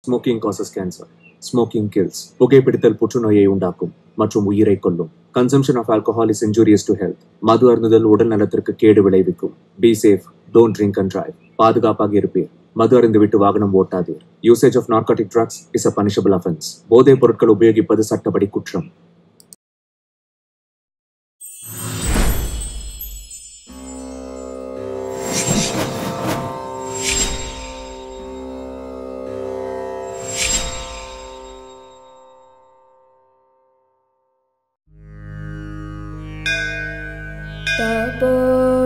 Smoking causes cancer. Smoking kills. புகைப்பிடித்தல் புற்றுநோயை உண்டாக்கும் மற்றும் உயிரை கொல்லும். Consumption of alcohol is injurious to health. மது அருந்துதல் உடல் நலத்திற்கு கேடு விளைவிக்கும். Be safe. Don't drink and drive. பாதுகாப்பாக இருப்பீர். மது அருந்துவிட்டு வாகனம் ஓட்டாதீர். Usage of narcotic drugs is a punishable offense. போதைப் பொருட்கள் உபயோகிப்பது சட்டப்படி குற்றம். तपो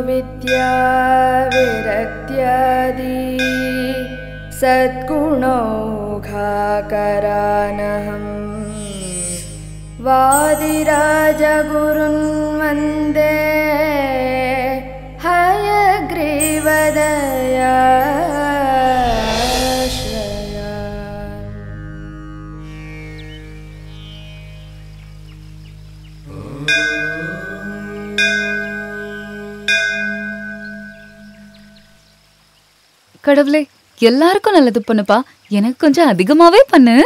विद्या विरक्त्यादि सद्गुणौघाकरानहं वादिराजगुरुन् वन्दे हयग्रीवदयाश्रया. கடவுளே, எல்லாருக்கும் நல்லது பண்ணுப்பா. எனக்கு கொஞ்சம் அதிகமாவே பண்ணு.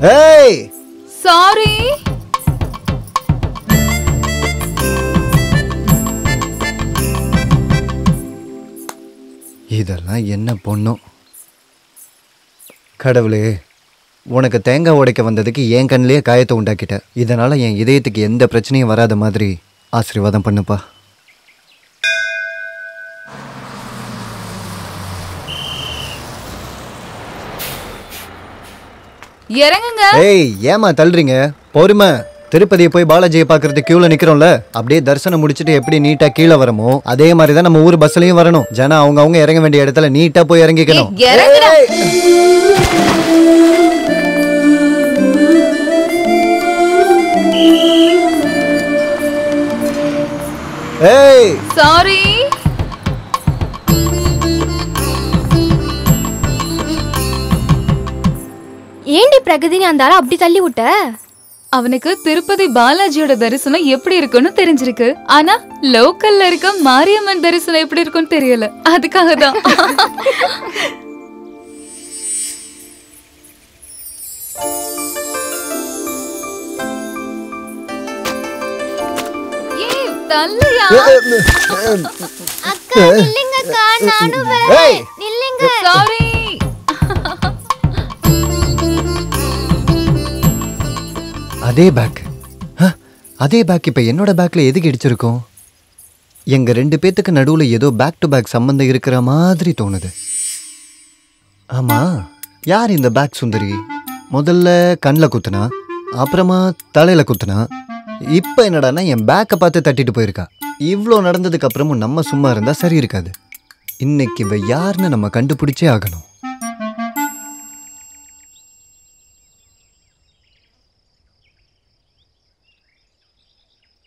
Hey! Sorry. இதெல்லாம் என்ன பொண்ணோ? கடவுளே, உனக்கு தேங்காய் உடைக்க வந்ததுக்கு என் கண்ணிலேயே காயத்தை உண்டாக்கிட்ட. இதனால என் இதயத்துக்கு எந்த பிரச்சனையும் வராத மாதிரி ஆசீர்வாதம் பண்ணுப்பா. இறங்குங்க. ஏய், ஏமா தள்ளுறீங்க? பொறுமை. திருப்பதியை போய் பாலாஜியை பார்க்கறதுக்கு கியூல நிக்கிறோம்ல, அப்படியே தரிசனம் முடிச்சுட்டு எப்படி நீட்டா கீழே வரமோ அதே மாதிரி தான் நம்ம ஊர் பஸ்லயும் வரணும். ஜன அவங்க இறங்க வேண்டிய இடத்துல நீட்டா போய் இறங்கிக்கணும். ஏய், சாரி. ஏண்டி பிரகதினி அந்த ஆளை அப்படி தள்ளி விட்ட? அவனுக்கு திருப்பதி பாலாஜியோட தரிசனம் எப்படி இருக்குன்னு தெரிஞ்சிருக்கு. ஆனா லோக்கல்ல இருக்க மாரியம்மன் தரிசனம் எப்படி இருக்குன்னு தெரியல. அதுக்காக தான். ஏய், தள்ளியா? அக்கா நில்லுங்கக்கா, நானும் வரேன். நில்லுங்க. சாரி. அதே பேக். அதே பேக் இப்ப என்னோட பேக்ல எதுக்கு இடிச்சிருக்கோம்? எங்க ரெண்டு பேத்துக்கு நடுவுல ஏதோ பேக் டு பேக் சம்பந்தம் இருக்கிற மாதிரி தோணுது. ஆமா, யார் இந்த பேக் சுந்தரி? முதல்ல கண்ணில் குத்துனா, அப்புறமா தலையில குத்துனா, இப்ப என்னடானா என் பேக்கை பார்த்து தட்டிட்டு போயிருக்கா. இவ்வளோ நடந்ததுக்கு அப்புறமும் நம்ம சும்மா இருந்தா சரி இருக்காது. இன்னைக்கு இவ யாருன்னு நம்ம கண்டுபிடிச்சே ஆகணும்.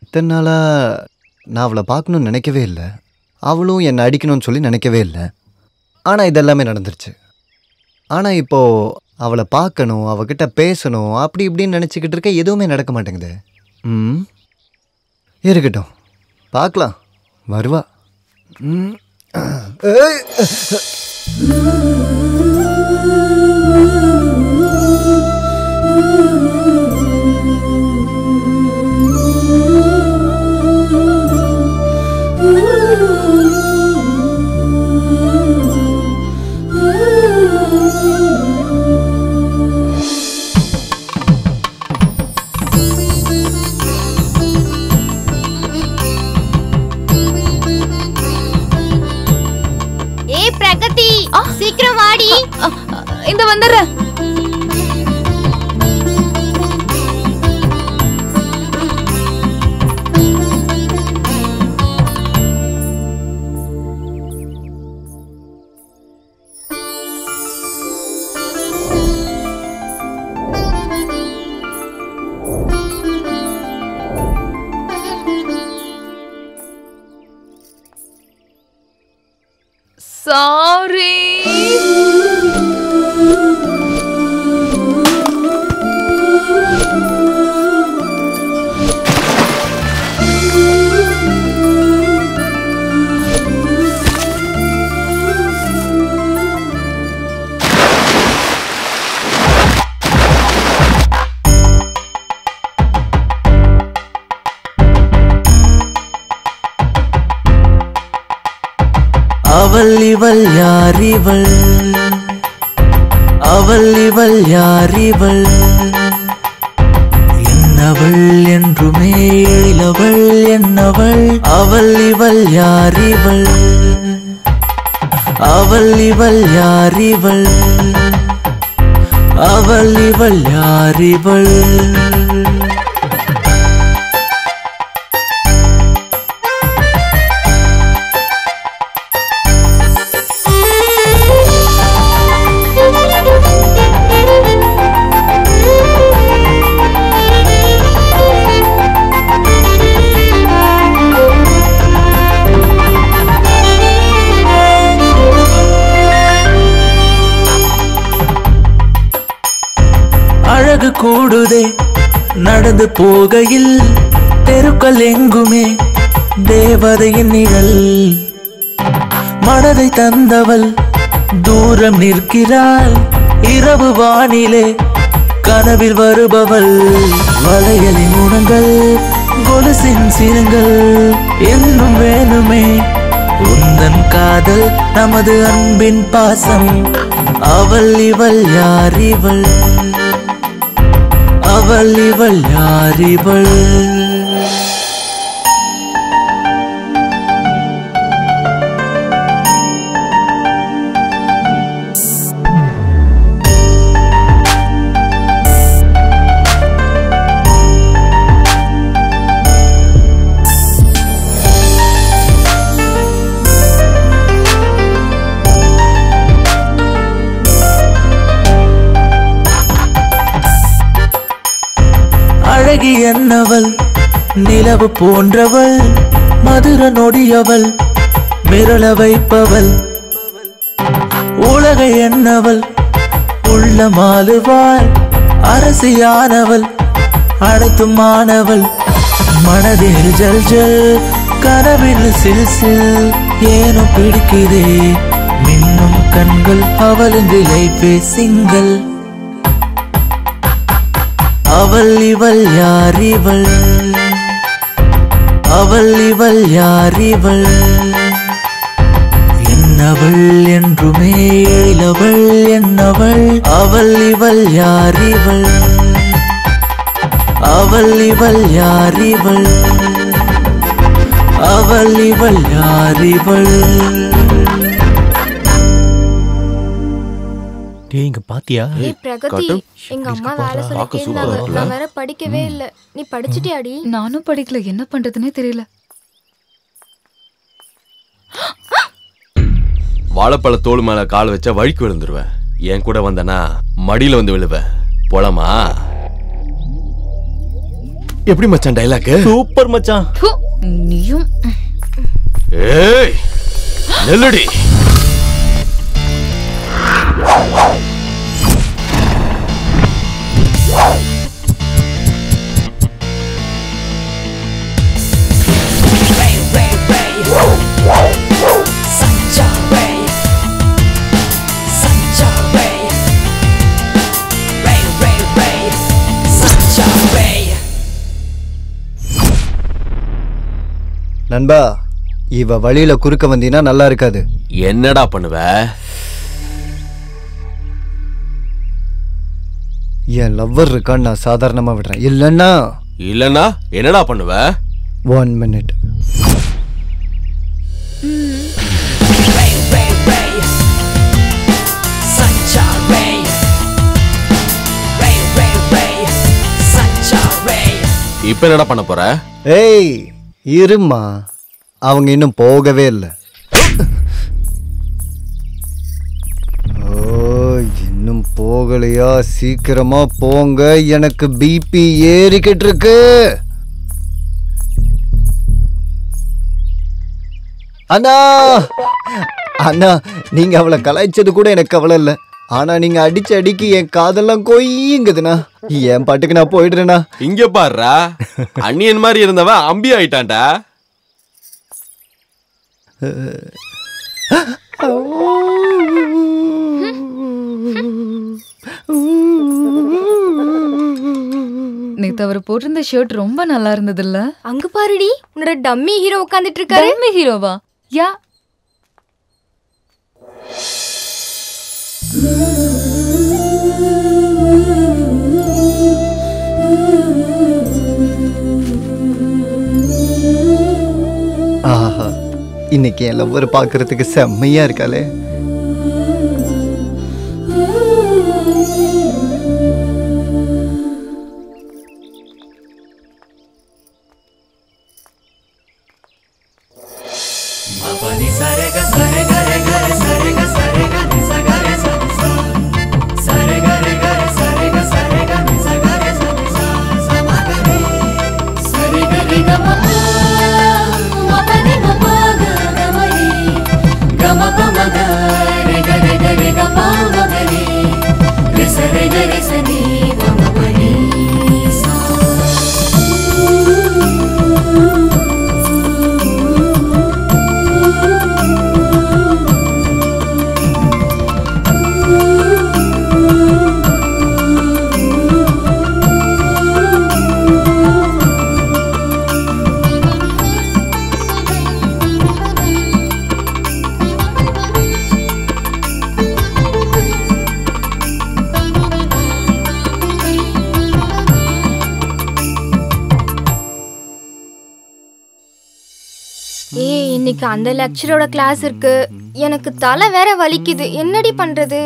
இத்தனை நாளா நான் அவளை பார்க்கணும்னு நினைக்கவே இல்லை, அவளும் என்னை அடிக்கணும்னு சொல்லி நினைக்கவே இல்லை. ஆனால் இதெல்லாமே நடந்துருச்சு. ஆனால் இப்போது அவளை பார்க்கணும், அவகிட்ட பேசணும், அப்படி இப்படின்னு நினச்சிக்கிட்டு இருக்க, எதுவுமே நடக்க மாட்டேங்குது. இருக்கட்டும், பார்க்கலாம், வருவா. சீக்கிரம் வாடி. இந்த வந்துடுறேன். இவள் யார் இவள் அவள் இவள் யார் இவள் என்னவள் என்றுமே இளவள் என்னவள் அவள் இவள் யார் இவள் அவள் இவள் யார் இவள் அவள் இவள் யார் இவள் அழகு கூடுதே நடந்து போகையில் தெருக்கள் எங்குமே தேவதையின் நிழல் மனதை தந்தவள் தூரம் நிற்கிறாள் இரவு வானிலே கனவில் வருபவள் வளையலின் உணங்கள் கொலுசின் சிரங்கள் என்னும் வேணுமே உந்தன் காதல் நமது அன்பின் பாசம் அவள் இவள் யார் இவள் அவள் இவள் யார் இவள் அழகி என்னவள் நிலவு போன்றவள் மதுர நொடியவள் மிரள வைப்பவள் உலகை என்னவள் உள்ளமாளுவாள் அரசியானவள் அனைத்தும் மாணவள் மனதில் ஜல் ஜல் கனவில் சில் சில் ஏனோ பிடிக்கிறே மின்னும் கண்கள் அவளின் லைஃபே சிங்கள் அவள் இவள் யார் இவள் அவள் இவள் யார் இவள் என்னவள் என்றுமே இளவள் என்னவள் அவள் இவள் யார் இவள் அவள் இவள் யார் இவள் அவள் இவள் யார் இவள் இங்க பாத்தியா ஏய் பிரகதி எங்க அம்மா வேலை சொல்லிட்டே இருந்தாங்க நான் வேற படிக்கவே இல்ல நீ படிச்சிட்டியாடி நானும் படிக்கல என்ன பண்றதுன்னே தெரியல வாழைப்பழ தோல் மேல கால் வச்சா வழிக்கு விழுந்துருவேன் என் கூட வந்தனா மடியில வந்து விழுவேன் போலாமா எப்படி மச்சான் டைலாக் சூப்பர் மச்சான் நீயும் ஏய் நெல்லடி நண்பா இவ வழியில குறுக்க வந்தீனா நல்லா இருக்காது. என்னடா பண்ணுவ? என் லவ்வர் இருக்கான்னு நான் சாதாரணமா விடுறேன். இல்லன்னா என்னடா பண்ணுவ? 1 minute. இப்ப என்னடா பண்ண போற? ஏய் இருமா, அவங்க இன்னும் போகவே இல்லை. இன்னும் போகலையா? சீக்கிரமா போங்க, எனக்கு பிபி ஏறிக்கிட்டு இருக்கு. அண்ணா அண்ணா, நீங்க அவளை கலாய்ச்சது கூட எனக்கு கவலை இல்லை. ஆனா நீங்க அடிச்ச அடிக்கு என் காதெல்லாம் கொய்யுங்குதுண்ணா. என் பாட்டுக்கு நான் போயிடுறேண்ணா. இங்க பாருடா, அண்ணியன் மாதிரி இருந்தவன் அம்பி ஆயிட்டான்டா. நேத்து அவர் போட்டிருந்த ஷர்ட் ரொம்ப நல்லா இருந்தது இல்ல? அங்க பாருடி, உன்னோட டம்மி ஹீரோ உட்கார்ந்துட்டு இருக்காரு. டம்மி ஹீரோவா? யா ஆஹா, இன்னைக்கு என் லவ்வர் பார்க்கறதுக்கு செம்மையா இருக்காளே. இன்னைக்கு அந்த லெக்சரோட கிளாஸ் இருக்கு. எனக்கு தலை வேற வலிக்குது. என்னடி பண்றது?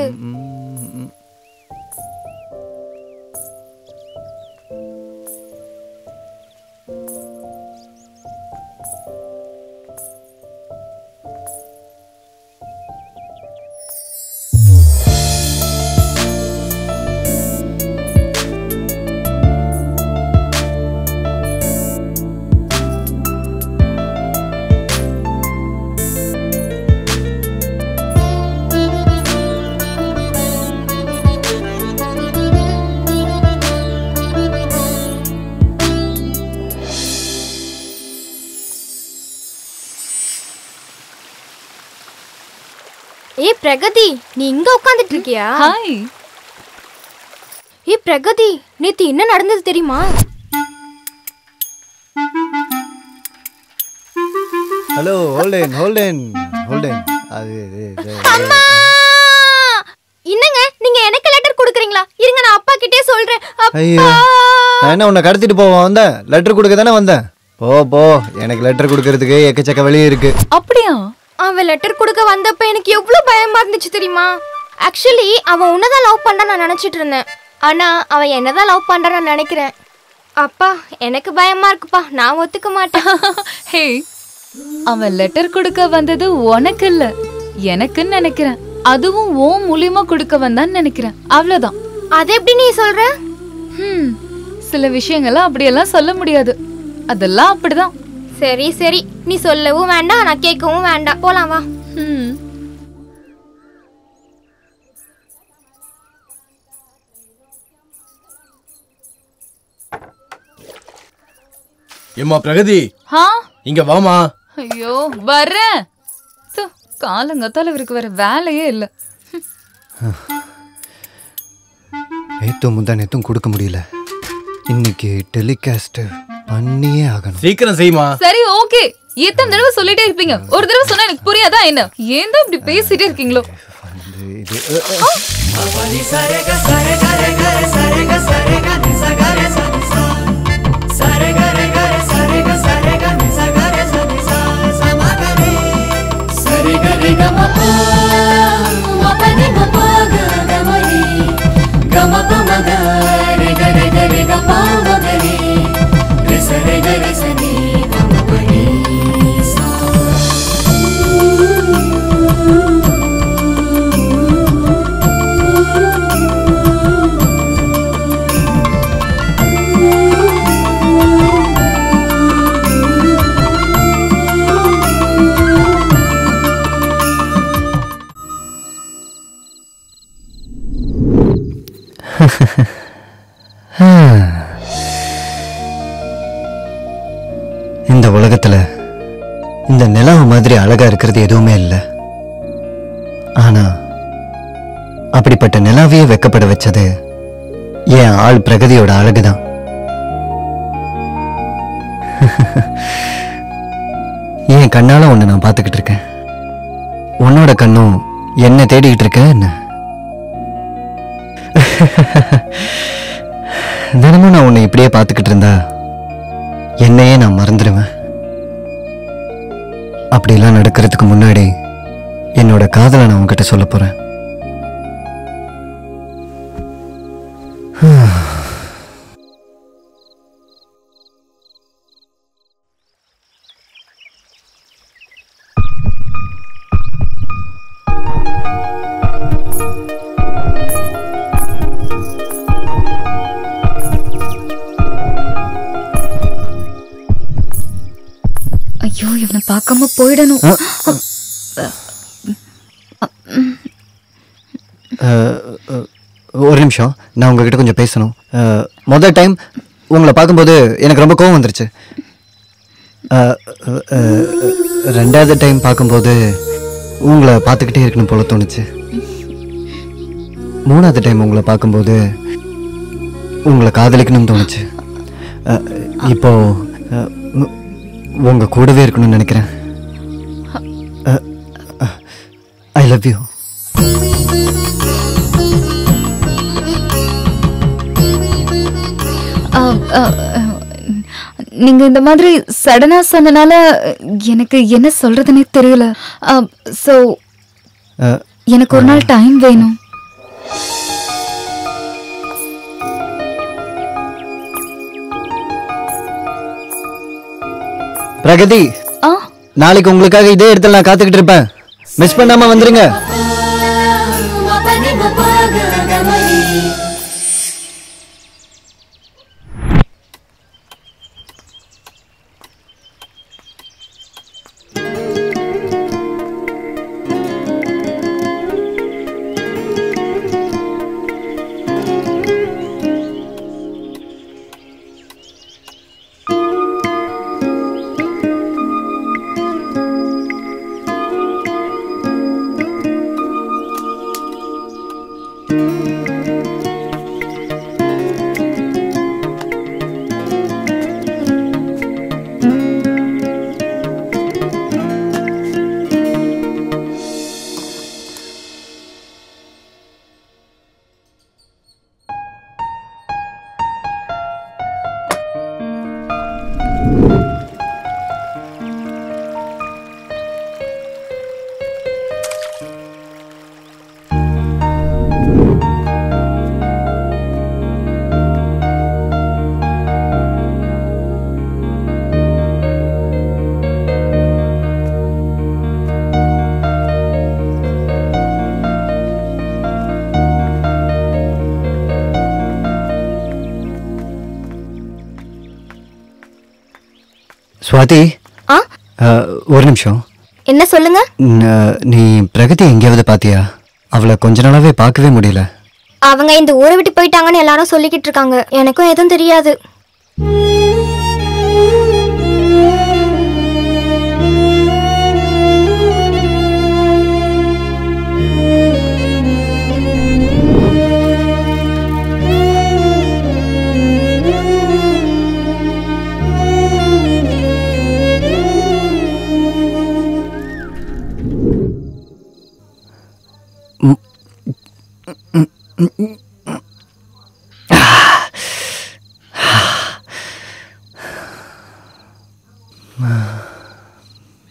ஏ பிரகதி, நீ இங்க உட்கார்ந்துட்டு இருக்கியா? ஹாய். ஏ பிரகதி, நேத்து என்ன நடந்தது தெரியுமா? Hello, Holden. அது அம்மா! என்னங்க நீங்க எனக்கு லெட்டர் கொடுக்குறீங்களா? இருங்க நான் அப்பா கிட்டே சொல்றேன். ஐயோ, நான் என்ன உன்னை கடத்திட்டு போவா வந்தேன்? லெட்டர் கொடுக்க தானே வந்தேன். போ, எனக்கு லெட்டர் கொடுக்கறதுக்கு எக்கச்சக்க வழி இருக்கு. அப்படியா? அவன் லெட்டர் கொடுக்க வந்தப்ப எனக்கு எவ்வளவு பயமா இருந்துச்சு தெரியுமா? ஆக்சுவலி அவன் உன்னதான் லவ் பண்ணா நான் நினைச்சிட்டு இருந்தேன். ஆனா அவன் என்னதான் லவ் பண்றான்னு நான் நினைக்கிறேன். அப்பா எனக்கு பயமா இருக்குப்பா, நான் ஒத்துக்க மாட்டேன். ஹே, அவன் லெட்டர் கொடுக்க வந்தது உனக்கு இல்ல, எனக்குன்னு நினைக்கிறேன். அதுவும் ஓ மூலியமா கொடுக்க வந்தான்னு நினைக்கிறேன். அவ்வளவுதான். அது எப்படி நீ சொல்ற? சில விஷயங்கள்லாம் அப்படியெல்லாம் சொல்ல முடியாது. அதெல்லாம் அப்படிதான். சரி, நீ சொல்லவும் வேண்டாம், நான் கேட்கவும் வேண்டாம். போலாம் வா. ஏம்மா பிரகதி, இங்க வாமா. ஐயோ வர்றேன். காலங்கத்தால இவருக்கு வேற வேலையே இல்ல. நேத்தும் முந்தானேத்தும் கொடுக்க முடியல. இன்னைக்கு டெலிகாஸ்ட் பண்ணியே ஆகணும். சீக்கிரம் செய்யுமா. சரி ஓகே. எத்தனை தடவை சொல்லிட்டே இருப்பீங்க? ஒரு தடவை சொன்னா எனக்கு புரியாதா என்ன? ஏன் தான் இப்படி பேசிட்டே இருக்கீங்களோ? இந்த உலகத்துல இந்த நிலவு மாதிரி அழகா இருக்கிறது எதுவுமே இல்லை. ஆனா அப்படிப்பட்ட நிலாவையே வெக்கப்பட வச்சது என் ஆள் பிரகதியோட அழகுதான். என் கண்ணால உன்னை நான் பார்த்துக்கிட்டு இருக்கேன். உன்னோட கண்ணும் என்ன தேடிக்கிட்டு இருக்க என்ன? தினமும் நான் உன்னை இப்படியே பார்த்துக்கிட்டு இருந்தா என்னையே நான் மறந்துடுவேன். அப்படிலாம் நடக்கிறதுக்கு முன்னாடி என்னோட காதலை நான் உன்கிட்ட சொல்ல போறேன். ஐயோ, இவனை பார்க்காம போயிடணும். ஒரு நிமிஷம், நான் உங்ககிட்ட கொஞ்சம் பேசணும். முதல் டைம் உங்களை பார்க்கும்போது எனக்கு ரொம்ப கோவம் வந்துருச்சு. ரெண்டாவது டைம் பார்க்கும்போது உங்களை பார்த்துக்கிட்டே இருக்கணும் போல தோணுச்சு. மூணாவது டைம் உங்களை பார்க்கும்போது உங்களை காதலிக்கணும்னு தோணுச்சு. இப்போ உங்க கூடவே இருக்கணும்னு நினைக்கிறேன். I love you. நீங்க இந்த மாதிரி சடனா சொன்னனால எனக்கு என்ன சொல்றதுன்னே தெரியல. சோ எனக்கு ஒரு நாள் டைம் வேணும். பிரகதி, நாளைக்கு உங்களுக்காக இதே இடத்துல நான் காத்துக்கிட்டு இருப்பேன். மிஸ் பண்ணாம வந்துருங்க. சுவாதி, ஒரு நிமிஷம். என்ன சொல்லுங்க? நீ பிரகதி எங்கேயாவது பாத்தியா? அவளை கொஞ்ச நாளாவே பார்க்கவே முடியல. அவங்க இந்த ஊரை விட்டு போயிட்டாங்கன்னு எல்லாரும் சொல்லிக்கிட்டு இருக்காங்க. எனக்கும் எதுவும் தெரியாது.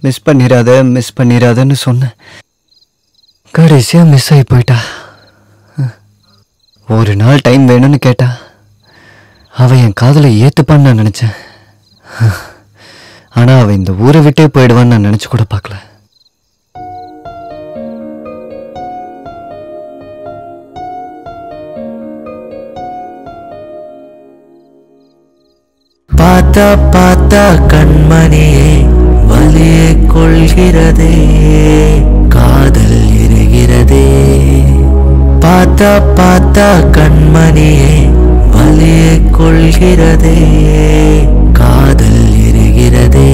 மிஸ் பண்ணிராதன்னு சொன்ன, கடைசியா மிஸ் ஆகி போயிட்டா. ஒரு நாள் டைம் வேணும்னு கேட்டா. அவ என் காதலை ஏத்துப்பான்னு நான் நினைச்சேன். ஆனா அவ இந்த ஊரை விட்டே போயிடுவான்னு நான் நினைச்சு கூட பார்க்கல. பார்த்தா பார்த்தா கண்மணியே வலியை கொள்கிறதே, காதல் இருக்கிறதே. பார்த்தா பார்த்தா கண்மணியே வலியை கொள்கிறதே, காதல் இருக்கிறதே.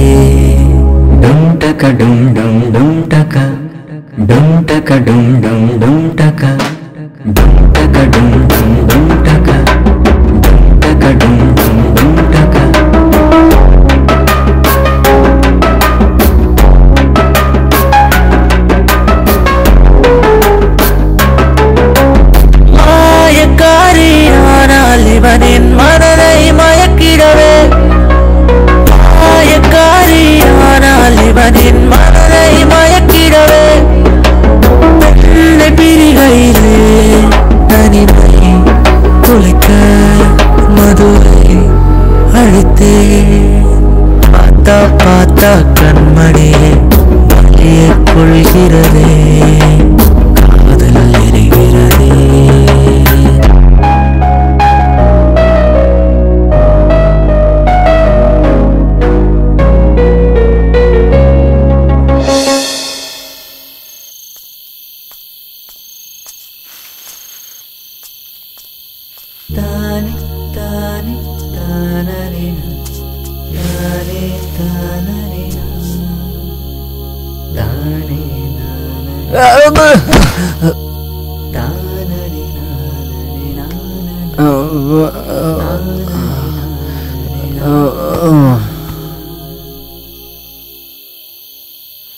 டும் டக டும் டும் டும் டக டும் டக டும் டும் டும் டக டும் டக டும் டும் டும் டக டும் டக டும் டும் டும் டக. மனதை மயக்கிடவே பிரிகையிலே தனிமை குலைக்க மதுரை அழைத்தே பார்த்தா பார்த்தா கண்மணியே வலியை கொள்கிறதே காதல் எரிகிறதே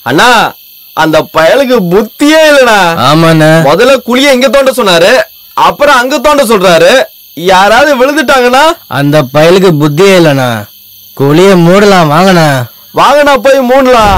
அண்ணா அந்த பயலுக்கு புத்தியே இல்லண்ணா. ஆமாண்ணா. முதல்ல குழிய இங்க தோண்ட சொன்னாரு, அப்புறம் அங்க தோண்ட சொல்றாரு. யாராவது விழுந்துட்டாங்கன்னா அந்த பயலுக்கு புத்தியே இல்லண்ணா. குழிய மூடலாம் வாங்கண்ணா. வாங்கண்ணா போய் மூடலாம்.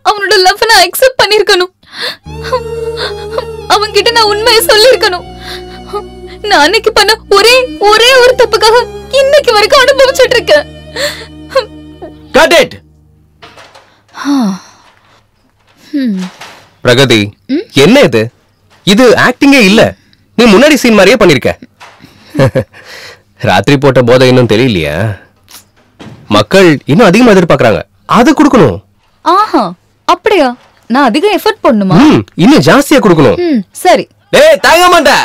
அவனோட லவ் நான் அக்செப்ட் பண்ணிருக்கணும். உங்ககிட்ட நான் உண்மையை சொல்லிருக்கணும். நான் அன்னைக்கு பண்ண ஒரே ஒரு தப்புக்காக இன்னைக்கு வரைக்கும் அனுபவிச்சுட்டு இருக்கேன். பிரகதி, என்ன இது? இது ஆக்டிங்கே இல்ல. நீ முன்னாடி சீன் மாதிரியே பண்ணிருக்க. ராத்திரி போட்ட போதை இன்னும் தெரியலையா? மக்கள் இன்னும் அதிகமா எதிர்பார்க்கறாங்க. அது கொடுக்கணும். ஆஹா, அப்படியா? நான் அதிக எஃபர்ட் பண்ணணுமா? இன்னும் ஜாஸ்தியா கொடுக்கணும். சரி. டேய் தாங்க மாட்டேன்.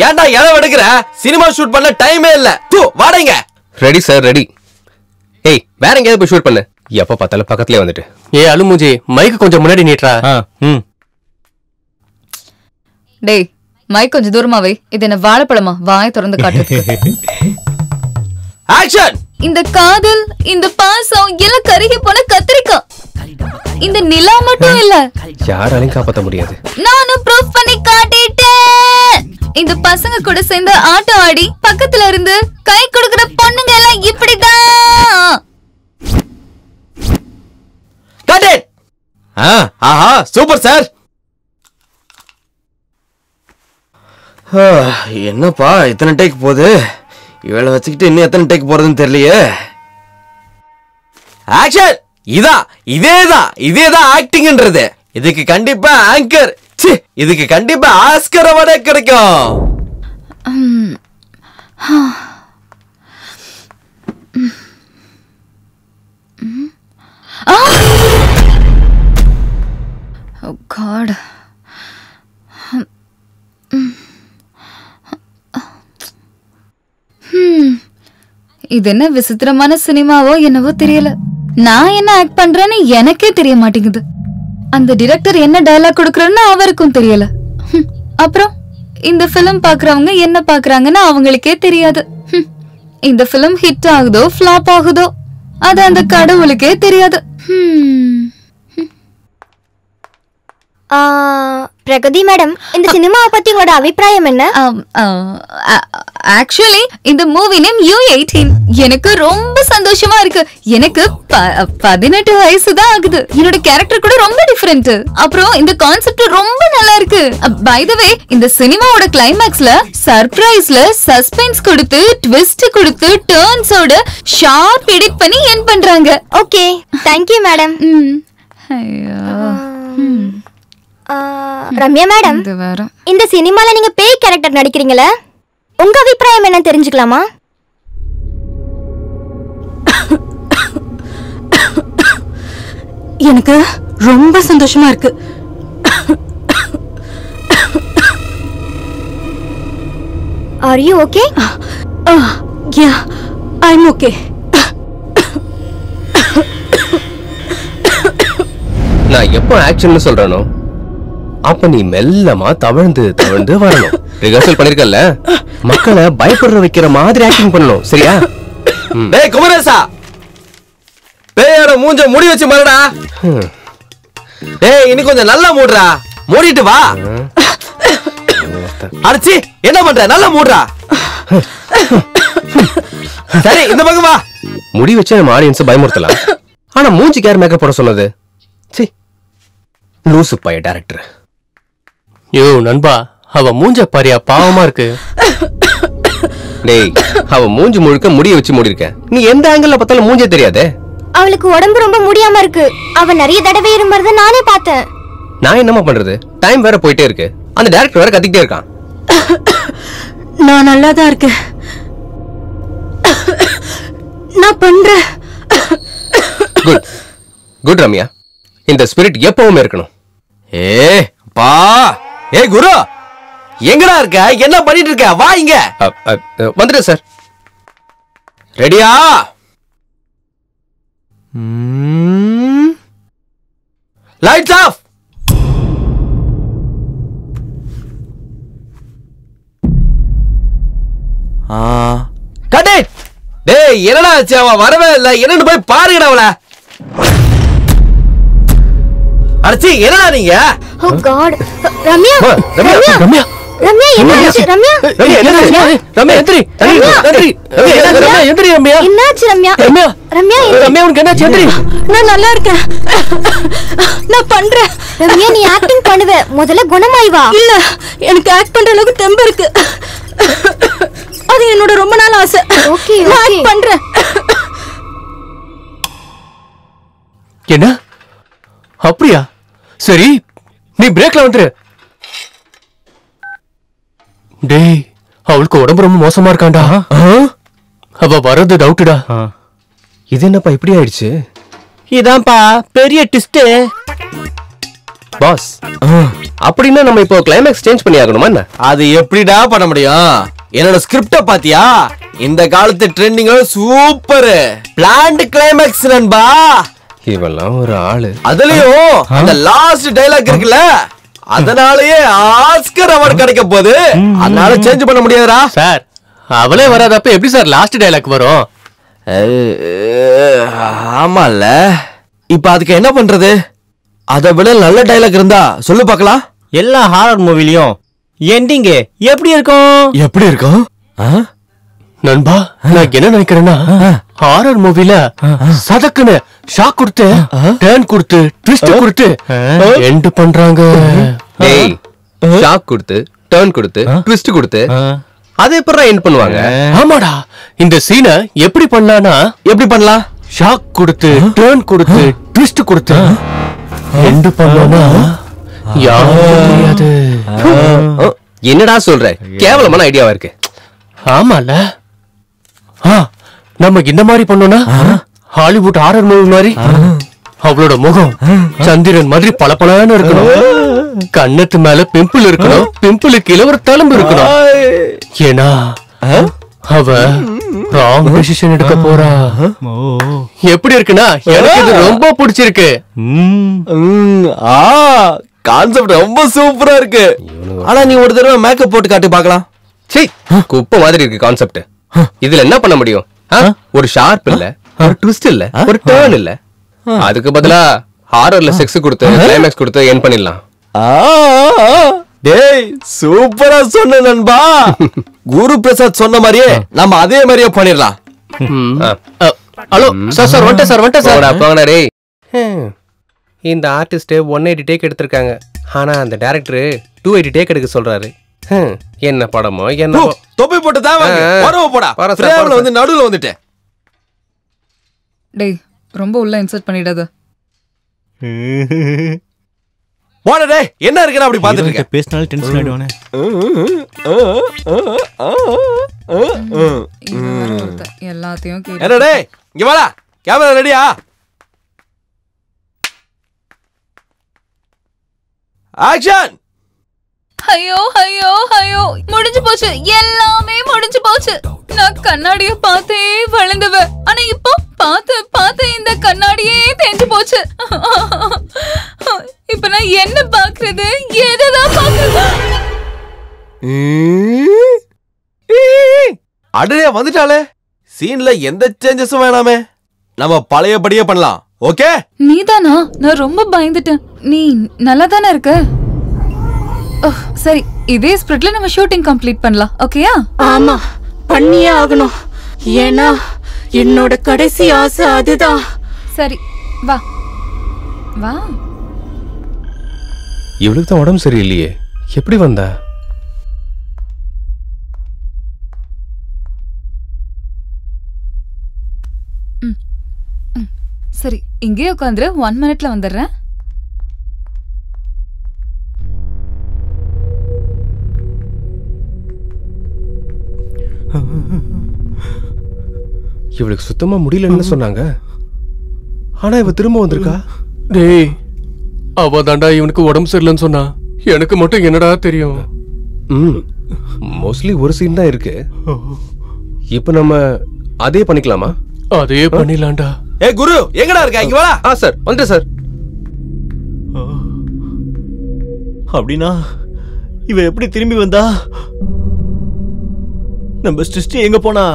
ஏன்டா எதை எடுக்கிற? சினிமா ஷூட் பண்ண டைமே இல்ல. தூ வாடங்க. Ready sir, ready. ஏய், வேற எங்கேயாவது போய் ஷூட் பண்ணு. எப்ப பார்த்தாலும் பக்கத்துலயே வந்துட்டு. ஏய் அலுமூஞ்சி, மைக்கு கொஞ்சம் முன்னாடி நீட்றா. டேய், மைக் கொஞ்சம் தூரமா வை. இது என்ன வாழைப்பழமா? வாயை திறந்து காட்டு. ஆக்ஷன். இந்த காதல், இந்த பாசம் எல்லாம் கருகி போன கத்திரிக்காய். இந்த நிலா மட்டும் இல்ல, யாராலையும் காப்பாற்ற முடியாது. நானும் ப்ரூஃப் பண்ணி காட்டிட்டேன். இந்த பசங்க கூட சேர்ந்து ஆட்டம் ஆடி பக்கத்துல இருந்து கை கொடுக்கிற பொண்ணுங்க எல்லாம் இப்படிதான். Cut it. ஆஹா, சூப்பர் சார். என்னப்பா இத்தனை டேக் போகுது? இவளை வச்சுக்கிட்டு இன்னும் எத்தனை டேக் போறதுன்னு தெரியலையே. ஆக்ஷன். இதேதான் ஆக்டிங்ன்றது. இதுக்கு கண்டிப்பா ஆங்கர், இதுக்கு கண்டிப்பா ஆஸ்கர் அவார்டே கிடைக்கும். Oh God. இது என்ன விசித்திரமான சினிமாவோ என்னவோ தெரியல. நான் என்ன ஆக்ட் பண்றேன்னு எனக்கே தெரிய மாட்டேங்குது. அந்த டைரக்டர் என்ன டயலாக் கொடுக்கறன்னு அவருக்கும் தெரியல. அப்புறம் இந்த ஃபிலிம் பாக்குறவங்க என்ன பாக்குறாங்கன்னு அவங்களுக்கே தெரியாது. இந்த ஃபிலிம் ஹிட் ஆகுதோ ஃபிளாப் ஆகுதோ அது அந்த கடவுளுக்கே தெரியாது. பிரகதி மேடம், இந்த சினிமாவை பத்தி உங்களோட அபிப்பிராயம் என்ன? ஆக்சுவலி இந்த மூவி நேம் U18. எனக்கு ரொம்ப சந்தோஷமா இருக்கு. எனக்கு 18 வயசு தான் ஆகுது. என்னோட கேரக்டர் கூட ரொம்ப டிஃபரெண்ட். அப்புறம் இந்த கான்செப்ட் ரொம்ப நல்லா இருக்கு. பை தி வே, இந்த சினிமாவோட கிளைமாக்ஸ்ல சர்ப்ரைஸ்ல சஸ்பென்ஸ் கொடுத்து ட்விஸ்ட் கொடுத்து டர்ன்ஸோட ஷார்ப் எடிட் பண்ணி எண்ட் பண்றாங்க. Okay, thank you madam. ஐயோ. ரம்யா மேடம், இந்த சினிமால நீங்க பேய் கேரக்டர் நடிக்கிறீங்களா? உங்க அபிப்பிராயம் என்ன தெரிஞ்சுக்கலாமா? எனக்கு ரொம்ப சந்தோஷமா இருக்கு. Are you okay? Yeah, I'm okay. நான் எப்போ ஆக்ஷன் சொல்றேனோ அப்ப நீ மெல்லமா தவழ்ந்து வரணும். ரிஹர்சல் பண்ணிருக்கல, மக்களை பயப்படுற வைக்கிற மாதிரி ஆக்டிங் பண்ணணும். சரியா? டேய் குமரேசா, பேயோட மூஞ்ச மூடி வச்சு மறடா. டேய் இன்னி கொஞ்சம் நல்லா மூடுறா. மூடிட்டு வா. அடிச்சி என்ன பண்ற? நல்லா மூடுறா. சரி, இந்த பக்கம் வா. முடி வச்சு நம்ம ஆடியன்ஸ் பயமுறுத்தலாம். ஆனா மூஞ்சி கேர் மேக்கப் போட சொன்னது சி லூசு பைய டைரக்டர். யோ நண்பா, அவ மூஞ்ச பாரியா, பாவமா இருக்கு. டேய், அவ மூஞ்சி முழுக்க முடிய வச்சு மூடிருக்க. நீ எந்த ஆங்கிள் பார்த்தாலும் மூஞ்சே தெரியாதே. அவளுக்கு உடம்பு ரொம்ப முடியாம இருக்கு. அவ நிறைய தடவை இருமறத நானே பார்த்தேன். நான் என்னமா பண்றது? டைம் வேற போயிட்டே இருக்கு. அந்த டைரக்டர் வேற கத்திட்டே இருக்கான். நான் நல்லா தான் இருக்கேன். நான் பண்றேன். குட் குட் ரம்யா, இந்த ஸ்பிரிட் எப்பவுமே இருக்கணும். பா குரு, எங்கடா இருக்க? என்ன பண்ணிட்டு இருக்க? வா இங்க. வந்துட்டேன் சார். ரெடியா? Lights off. Cut it. டேய் என்னடா ஆச்சு? அவ வரவே இல்ல. என்னன்னு போய் பாருங்கடா அவள. அடச்சி என்னடா நீங்க? Oh God. ரம்யா, ரம்யா, ரம்யா என்னாச்சு ரம்யா? ரம்யா எந்திரி. ரம்யா எந்திரி. ரம்யா என்னாச்சு ரம்யா? ரம்யா ரம்யா ரம்யா உனக்கு என்னாச்சு? எந்திரி. நான் நல்லா இருக்கேன். நான் பண்றேன். ரம்யா நீ ஆக்டிங் பண்ணுவ, முதல்ல குணமாய் வா. இல்ல, எனக்கு ஆக்ட் பண்ற அளவுக்கு தெம்பு இருக்கு. அது என்னோட ரொம்ப நாள் ஆசை. ஓகே நான் ஓகே act பண்றேன். என்ன அப்படியா? சரி நீ பிரேக்ல வந்துரு. டேய் அவளுக்கு உடம்பு ரொம்ப மோசமா இருக்காண்டா. அவ வர்றது டவுட்டுடா. இது என்னப்பா இப்படி ஆயிடுச்சு? இதான்ப்பா பெரிய ட்விஸ்ட். பாஸ் அப்படின்னா நம்ம இப்போ கிளைமேக்ஸ் சேஞ்ச் பண்ணி ஆகணுமா என்ன? அது எப்படிடா பண்ண முடியும்? என்னோட ஸ்கிரிப்ட பாத்தியா? இந்த காலத்து ட்ரெண்டிங் சூப்பர் பிளான்ட் கிளைமேக்ஸ் நண்பா. இவெல்லாம் ஒரு ஆளு. அதுலயும் அந்த லாஸ்ட் டைலாக் இருக்குல்ல, அதனாலயே ஆஸ்கர் அவார்டு கிடைக்க போகுது. அதனால சேஞ்ச் பண்ண முடியாதுடா சார். அவளே வராதப்ப எப்படி சார் லாஸ்ட் டைலாக் வரும்? ஆமால. இப்ப அதுக்கு என்ன பண்றது? அதை விட நல்ல டைலாக் இருந்தா சொல்லு பாக்கலாம். எல்லா ஹாரர் மூவிலயும் எண்டிங் எப்படி இருக்கும்? எப்படி இருக்கும் நண்பா? நான் என்ன நினைக்கிறேன்னா, ஹாரர் மூவில சதக்குன்னு ஷாக் கொடுத்து டர்ன் கொடுத்து ட்விஸ்ட் கொடுத்து எண்ட் பண்றாங்க. டேய் ஷாக் கொடுத்து டர்ன் கொடுத்து ட்விஸ்ட் கொடுத்து அதை எப்பறம் எண்ட் பண்ணுவாங்க? ஆமாடா. இந்த சீனை எப்படி பண்ணலாம்னா, எப்படி பண்ணலாம்? ஷாக் கொடுத்து டர்ன் கொடுத்து ட்விஸ்ட் கொடுத்து எண்ட் பண்ணோம்னா யாரும் முடியாது. என்னடா சொல்ற? கேவலமான ஐடியாவா இருக்கு. ஆமால. நம்ம இந்த மாதிரி பண்ணோம்னா ஹாலிவுட் ஹாரர் மூவி மாதிரி அவளோட முகம் சந்திரன் மாதிரி பளபளன்னு இருக்கணும். கண்ணத்து மேல பிம்பிள் இருக்கணும். பிம்பிள் கீழே ஒரு தழும்பு இருக்கணும். ஏன்னா அவ ராங் டிசிஷன் எடுக்க போறா. எப்படி இருக்குன்னா எனக்கு இது ரொம்ப பிடிச்சிருக்கு. கான்செப்ட் ரொம்ப சூப்பரா இருக்கு. ஆனா நீ ஒரு தடவை மேக்கப் போட்டு காட்டி பார்க்கலாம். சீ, குப்பை மாதிரி இருக்கு கான்செப்ட். இதுல என்ன பண்ண முடியும்? ஒரு ஷார்ப் இல்ல, ஒரு ட்விஸ்ட் இல்ல, ஒரு டர்ன் இல்ல. அதுக்கு பதிலா ஹாரர்ல செக்ஸ் கொடுத்து கிளைமேக்ஸ் கொடுத்து எண்ட் பண்ணிடலாம். டேய் சூப்பரா சொன்ன நண்பா. குரு பிரசாத் சொன்ன மாதிரியே நம்ம அதே மாதிரியே பண்ணிடலாம். Hello sir. சார் வந்துட்டேன் சார். வந்துட்டேன் சார். போங்கடா டேய். இந்த ஆர்டிஸ்ட் 180 டேக் எடுத்திருக்காங்க. ஆனா அந்த டைரக்டர் 280 டேக் எடுக்க சொல்றாரு. என்ன படமோ என்ன தொப்பி போட்டு தான் வரவ போடா. ஃப்ரேம்ல வந்து நடுவுல வந்துட்டே. டேய் ரொம்ப உள்ள இன்சர்ட் பண்ணிடாத. போடா டேய். என்ன இருக்குன்னு அப்படி பாத்துட்டு இருக்க? பேசினால டென்ஷன் ஆயிடுவானே. எல்லாத்தையும் என்ன டேய் இங்க வாடா. கேமரா ரெடியா? ஆக்ஷன். ஐயோ ஐயோ ஐயோ முடிஞ்சு போச்சு. எல்லாமே முடிஞ்சு போச்சு. நான் கண்ணாடிய பார்த்தே வளர்ந்தவ. ஆனா இப்போ பார்த்து பார்த்து இந்த கண்ணாடியே தேஞ்சு போச்சு. இப்ப நான் என்ன பாக்குறது? எததான் பாக்குறது? அடடே வந்துட்டாளே. சீன்ல எந்த சேஞ்சஸும் வேணாமே. நம்ம பழையபடியே பண்ணலாம். ஓகே? நீதானா? நான் ரொம்ப பயந்துட்டேன். நீ நல்லா தானே இருக்க? சரி, இதே ஸ்பிரிட்ல நம்ம ஷூட்டிங் கம்ப்ளீட் பண்ணலாம். ஓகேயா? ஆமா, பண்ணியே ஆகணும். ஏன்னா என்னோட கடைசி ஆசை அதுதான். சரி வா வா. இவளுக்கு தான் உடம்பு சரியில்லையே, எப்படி வந்தா? சரி, இங்கே உட்காந்துரு. 1 மினிட்ல வந்துடுறேன். இவளுக்கு சுத்தமா முடியலன்னு சொன்னாங்க. ஆனா இவ திரும்ப வந்திருக்கா. டேய் அவ தாண்டா இவனுக்கு உடம்பு சரியில்லைன்னு சொன்னா. எனக்கு மட்டும் என்னடா தெரியும். மோஸ்ட்லி ஒரு சீன் தான் இருக்கு. இப்ப நம்ம அதே பண்ணிக்கலாமா? அதே பண்ணிடலாம்டா. ஏ குரு எங்கடா இருக்க? இங்க வாடா. சார் வந்துட்டேன் சார். அப்படின்னா இவ எப்படி திரும்பி வந்தா? நம்ம சிருஷ்டி எங்க போனா?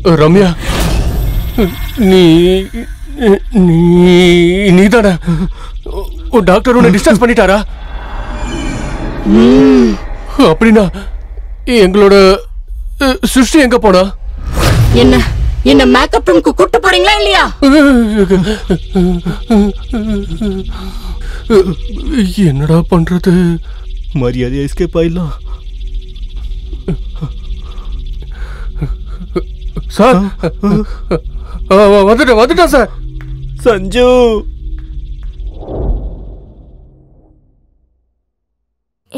ரம்யா, நீதானே டாக்டர் உன்னை டிஸ்சார்ஜ் பண்ணிட்டாரா? அப்படின்னா எங்களோட சிருஷ்டி எங்க போனா? என்ன மேக்கப் ரூமுக்கு கூட்டு போறீங்களா இல்லையா? என்னடா பண்றது? மரியாதையா எஸ்கேப் ஆயிடலாம். சார் வந்துட்டேன் சார். சஞ்சு,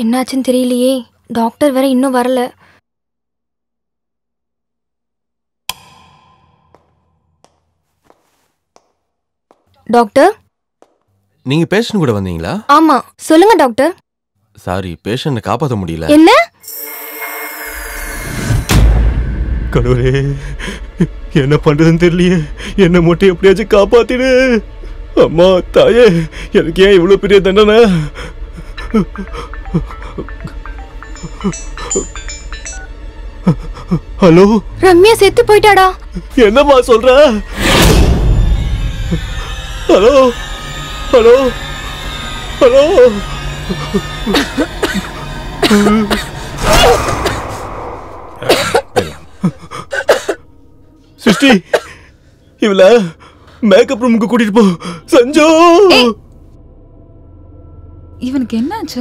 என்னாச்சுன்னு தெரியலையே. டாக்டர் வேற இன்னும் வரல. டாக்டர், நீங்க பேஷண்ட் கூட வந்தீங்களா? ஆமா, சொல்லுங்க டாக்டர். சாரி, பேஷண்ட காப்பாற்ற முடியல. என்ன? கடவுளே, என்ன பண்றதுன்னு தெரியலையே. என்ன மட்டும் எப்படியாச்சும் காப்பாத்திடு. அம்மா தாயே, எனக்கு ஏன் இவ்வளவு பெரிய தண்டனை? ஹலோ, ரம்யா செத்து போயிட்டாடா. என்னம்மா சொல்ற? Hello hello hello. சிருஷ்டி, இவள மேக்கப் ரூமுக்கு கூட்டிட்டு போ. சஞ்சு, இவனுக்கு என்னாச்சு?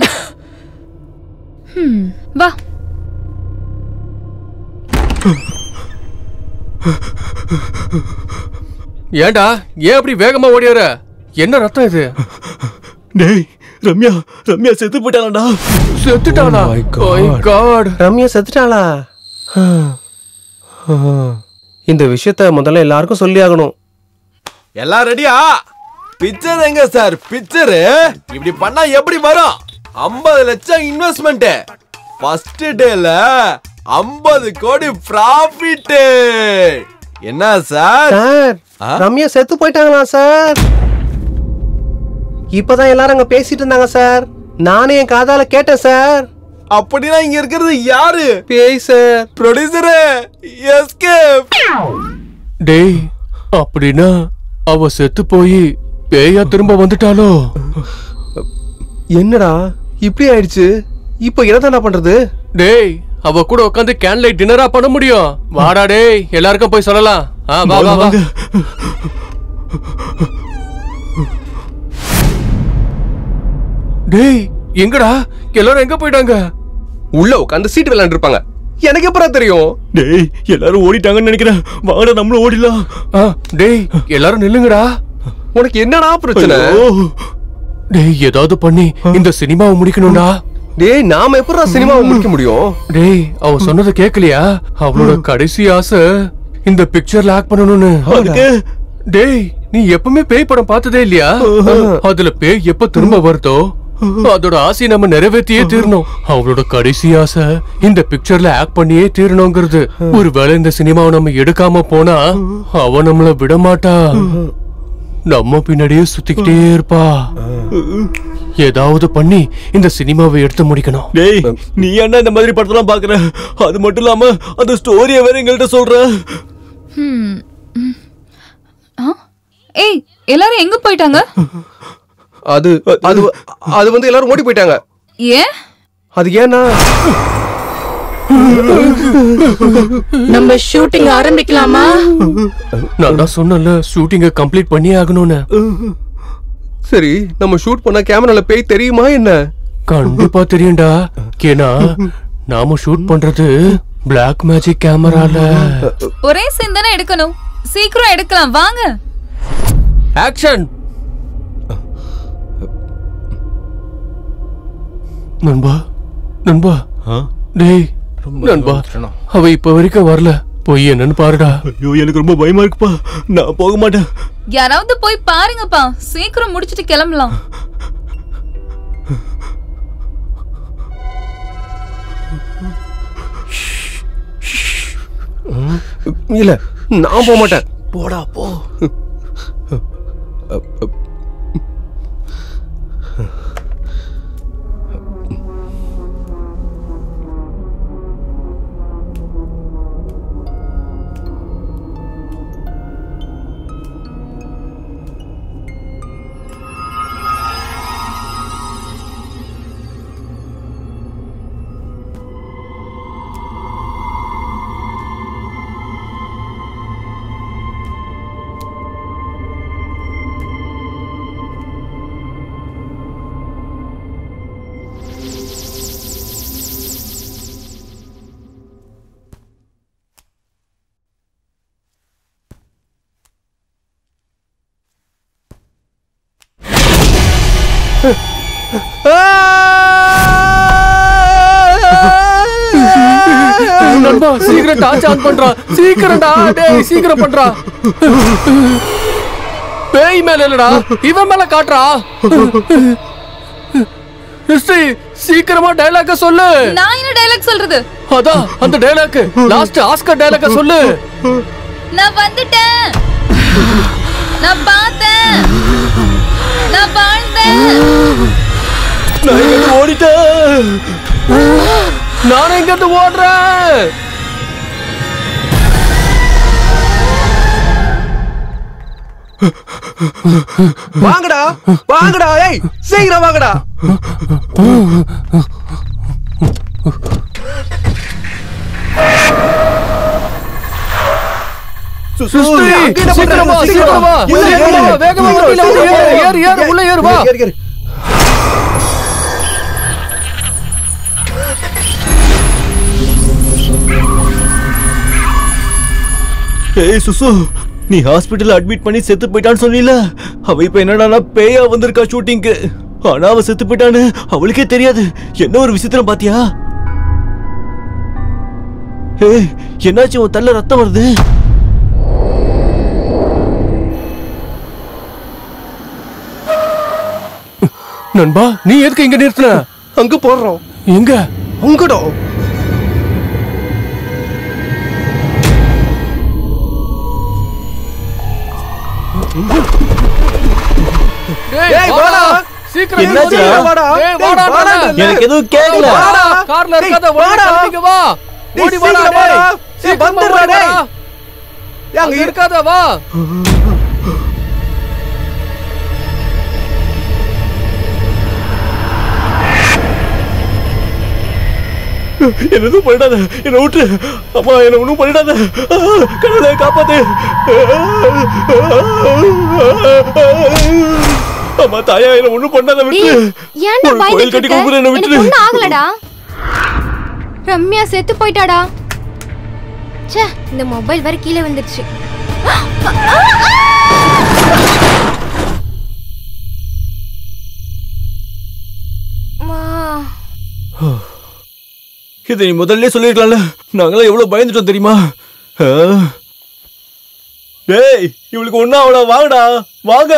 வா. ஏண்டா, ஏன் அப்படி வேகமா ஓடியார? என்ன ரத்தம் இது? டேய், ரம்யா செத்து போயிட்டாளா? செத்துட்டாளா? ரம்யா செத்துட்டாளா? இந்த விஷயத்த முதல்ல எல்லாருக்கும் சொல்லி ஆகணும். எல்லாம் ரெடியா? பிக்சர் எங்க சார்? பிக்சர் இப்படி பண்ணா எப்படி வரும்? 50 லட்சம் இன்வெஸ்ட்மெண்ட், ஃபர்ஸ்ட் டேல 50 கோடி ப்ராஃபிட். என்ன சார்? ரம்யா செத்து போயிட்டாங்களா சார்? இப்பதான் எல்லாரும் அங்க பேசிட்டு இருந்தாங்க சார். நானே என் காதால கேட்டேன் சார். அப்படின்னா இங்க இருக்கிறது யாரு? பேய் சார். Producer escape. டேய், அப்படின்னா அவ செத்து போய் பேயா திரும்ப வந்துட்டாலோ? என்னடா இப்படி ஆயிடுச்சு? இப்போ என்னதானா பண்றது? டேய், அவ கூட உட்காந்து கேன்லைட் டின்னரா பண்ண முடியும். வாடா டேய், எல்லாருக்கும் போய் சொல்லலாம். வா வா வா. டேய், எங்கடா எல்லாரும் எங்க போயிட்டாங்க? உள்ள உட்காந்து சீட் விளையாண்டு இருப்பாங்க. எனக்கு எப்பறம் தெரியும்? டேய், எல்லாரும் ஓடிட்டாங்கன்னு நினைக்கிறேன். வாடா நம்மளும் ஓடிடலாம். டேய், எல்லாரும் நில்லுங்கடா. உனக்கு என்னடா பிரச்சனை? டேய், ஏதாவது பண்ணி இந்த சினிமாவை முடிக்கணும்டா. டேய், நாம எப்பறா சினிமாவை முடிக்க முடியும்? டேய், அவ சொன்னதை கேட்கலையா? அவளோட கடைசி ஆசை இந்த பிக்சர்ல ஆக்ட் பண்ணணும்னு. டேய், நீ எப்பவுமே பேய் படம் பார்த்ததே இல்லையா? அதுல பேய் எப்ப திரும்ப வருதோ அதோட ஆசையை நம்ம நிறைவேற்றியே தீரணும். அவளோட கடைசி ஆசை இந்த பிக்சர்ல ஆக்ட் பண்ணியே தீரணுங்கிறது. ஒருவேளை இந்த சினிமாவை நம்ம எடுக்காம போனா அவ நம்மள விட மாட்டா. நம்ம பின்னாடியே சுத்திக்கிட்டே இருப்பா. ஏதாவது பண்ணி இந்த சினிமாவை எடுத்து முடிக்கணும். டேய், நீ என்ன இந்த மாதிரி படத்தெல்லாம் பாக்குற? அது மட்டும் இல்லாம அந்த ஸ்டோரியை வேற எங்கள்கிட்ட சொல்ற. ஏய், எல்லாரும் எங்க போயிட்டாங்க? அது அது அது வந்து எல்லாரும் ஓடி போயிட்டாங்க. ஏன்? அது ஏன்னா நம்ம ஷூட்டிங் ஆரம்பிக்கலாமா? நான் தான் சொன்னல, ஷூட்டிங்க கம்ப்ளீட் பண்ணியே ஆகணும்னு. சரி, நம்ம ஷூட் பண்ண கேமரால பேய் தெரியுமா என்ன? கண்டிப்பா தெரியும்டா. ஏன்னா நாம ஷூட் பண்றது பிளாக் மேஜிக் கேமரால. ஒரே சீன் தானே எடுக்கணும், சீக்கிரம் எடுக்கலாம் வாங்க. ஆக்ஷன். நண்பா, நண்பா. டேய் நண்பா, அவ இப்ப வரைக்கும் வரல. போய் என்னன்னு பாருடா. ஐயோ, எனக்கு ரொம்ப பயமா இருக்குப்பா. நான் போக மாட்டேன். யாராவது போய் பாருங்கப்பா, சீக்கிரம் முடிச்சிட்டு கிளம்பலாம். இல்ல, நான் போக மாட்டேன். போடா போ. நண்பா சீக்கிரம் டார்ச் ஆன் பண்றா. சீக்கிரம்டா டேய் சீக்கிரம் பண்றா. பேய் மேல இல்லடா இவன் மேல காட்டுறா. ஹிஸ்டரி சீக்கிரமா டயலாக சொல்லு. நான் என்ன டயலாக் சொல்றது? அதான் அந்த டயலாக் லாஸ்ட் ஆஸ்கர் டயலாக சொல்லு. நான் வந்துட்டேன், நான் பார்த்தேன், நான் வாழ்ந்தேன், நான் இங்க ஓடிட்டேன், நானும் இங்க இருந்து ஓடுறேன். வாங்கடா வாங்கடா ஏய் சீக்கிரம் வாங்கடா. சீக்கிரமா சீக்கிரமா வேகமா வண்டியில வந்து ஏறு ஏறு உள்ள ஏறு வா. ஏய் சுசு, நீ ஹாஸ்பிடல்ல அட்மிட் பண்ணி செத்து போயிட்டான்னு சொன்னீல. அவ இப்ப என்னடா பேயா வந்திருக்கா ஷூட்டிங்க்கு. ஆனா அவ செத்து போயிட்டான்னு அவளுக்கே தெரியாது. என்ன ஒரு விசித்திரம் பாத்தியா? ஏய் என்னாச்சு, உன் தள்ள ரத்தம் வருது. நண்பா நீ எதுக்கு இங்க நிறுத்தின? அங்க போடுறோம். எங்க? அங்கடா. எனக்கு எதுவும் கேட்கல. கார்ல இருக்காத ஓடி வா. ஓடி வாடா டேய். வந்துடுறா டேய். அங்க இருக்காத வா. என்ன பண்ணிடாத, என்ன விட்டு. அம்மா என்ன ஒண்ணும் பண்ணிடாத. கடவுளே காப்பாத்து. அம்மா தாயா என்ன ஒண்ணும் பண்ணாத விட்டு. ஏன்டா கோயில் கட்டி கும்பிடு என்ன விட்டு. ஒண்ணும் ஆகலடா. ரம்யா செத்து போயிட்டாடா. ச்சே இந்த மொபைல் வர கீழே வந்துருச்சு. இதை நீ முதல்ல சொல்லிருக்கலாம்ல. நாங்களாம் எவ்வளவு பயந்துட்டோம் தெரியுமா? டேய் இவளுக்கு ஒண்ணா அவளா வாங்கடா வாங்க.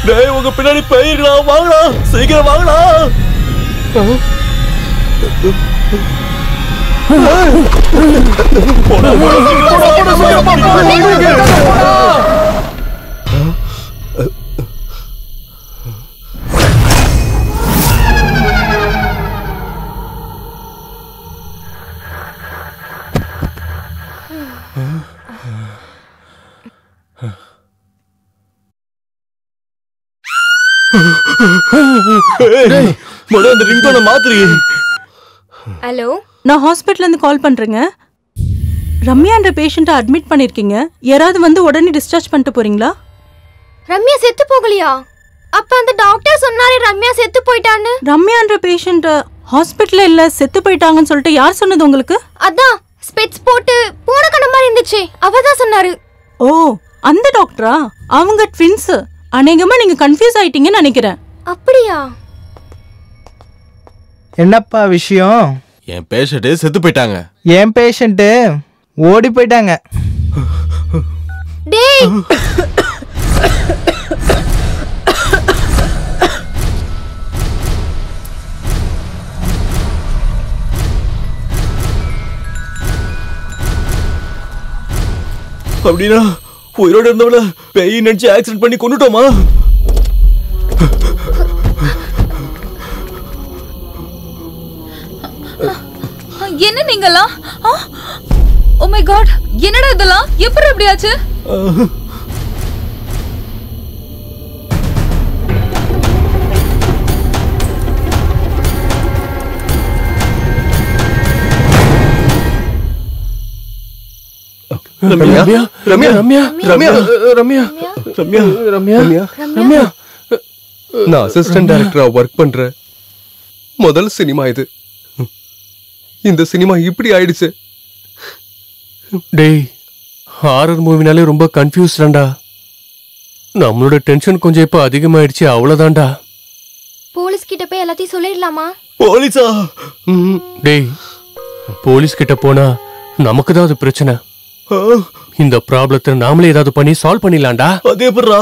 டேய் உங்க பின்னாடி போயிருக்கா வாங்கடா, சீக்கிரம் வாங்கடா. அந்த ரிங்டோனை மாத்துறீ. ஹலோ, நான் ஹாஸ்பிட்டல்ல இருந்து கால் பண்றேங்க. ரம்யான்ற பேஷண்ட்டை அட்மிட் பண்ணிருக்கீங்க. யாராவது வந்து உடனே டிஸ்சார்ஜ் பண்ணிட்டு போறீங்களா? ரம்யா செத்து போகலையா? அப்ப அந்த டாக்டர் சொன்னாரே ரம்யா செத்து போயிட்டான்னு. ரம்யான்ற பேஷண்ட் ஹாஸ்பிட்டல்ல இல்ல செத்து போயிட்டாங்கன்னு சொல்லிட்டு யார் சொன்னது உங்களுக்கு? அதான் ஸ்பெட்ஸ் போட்டு பூனை கண்ண மாதிரி இருந்துச்சு, அவதான் சொன்னாரு. ஓ அந்த டாக்டரா? அவங்க ட்வின்ஸ். அநேகமா நீங்க கன்ஃபியூஸ் ஆயிட்டீங்கன்னு நினைக்கிறேன். அப்படியா? என்னப்பா விஷயம்? என் பேஷண்ட் செத்து போயிட்டாங்க. என் பேஷண்ட் ஓடி போயிட்டாங்க. டேய் அப்படின்னா உயிரோட இருந்தவள பேய் நினைச்சு ஆக்சிடென்ட் பண்ணி கொண்டுட்டோமா? என்ன நீங்கலாம்? ஓ மை காட், என்னடா இதெல்லாம்? எப்படி இப்படி ஆச்சு? ரம்யா ரம்யா ரம்யா ரம்யா ரம்யா ரம்யா ரம்யா ரம்யா. நான் அசிஸ்டன்ட் டைரக்டரா ஒர்க் பண்றேன். முதல் சினிமா இது. இந்த சினிமா இப்படி ஆயிடுச்சு. டேய் ஹாரர் மூவினாலே ரொம்ப கன்ஃபியூஸ்டா. நம்மளோட டென்ஷன் கொஞ்சம் இப்ப அதிகமாயிடுச்சு, அவ்வளவுதான்டா. போலீஸ் கிட்ட போய் எல்லாத்தையும் சொல்லிடலாமா? போலீஸா? டேய், போலீஸ் கிட்ட போனா நமக்கு தான் அது பிரச்சனை. இந்த ப்ராப்ளத்தை நாமளே ஏதாவது பண்ணி சால்வ் பண்ணிடலாம்டா. அது எப்படிடா?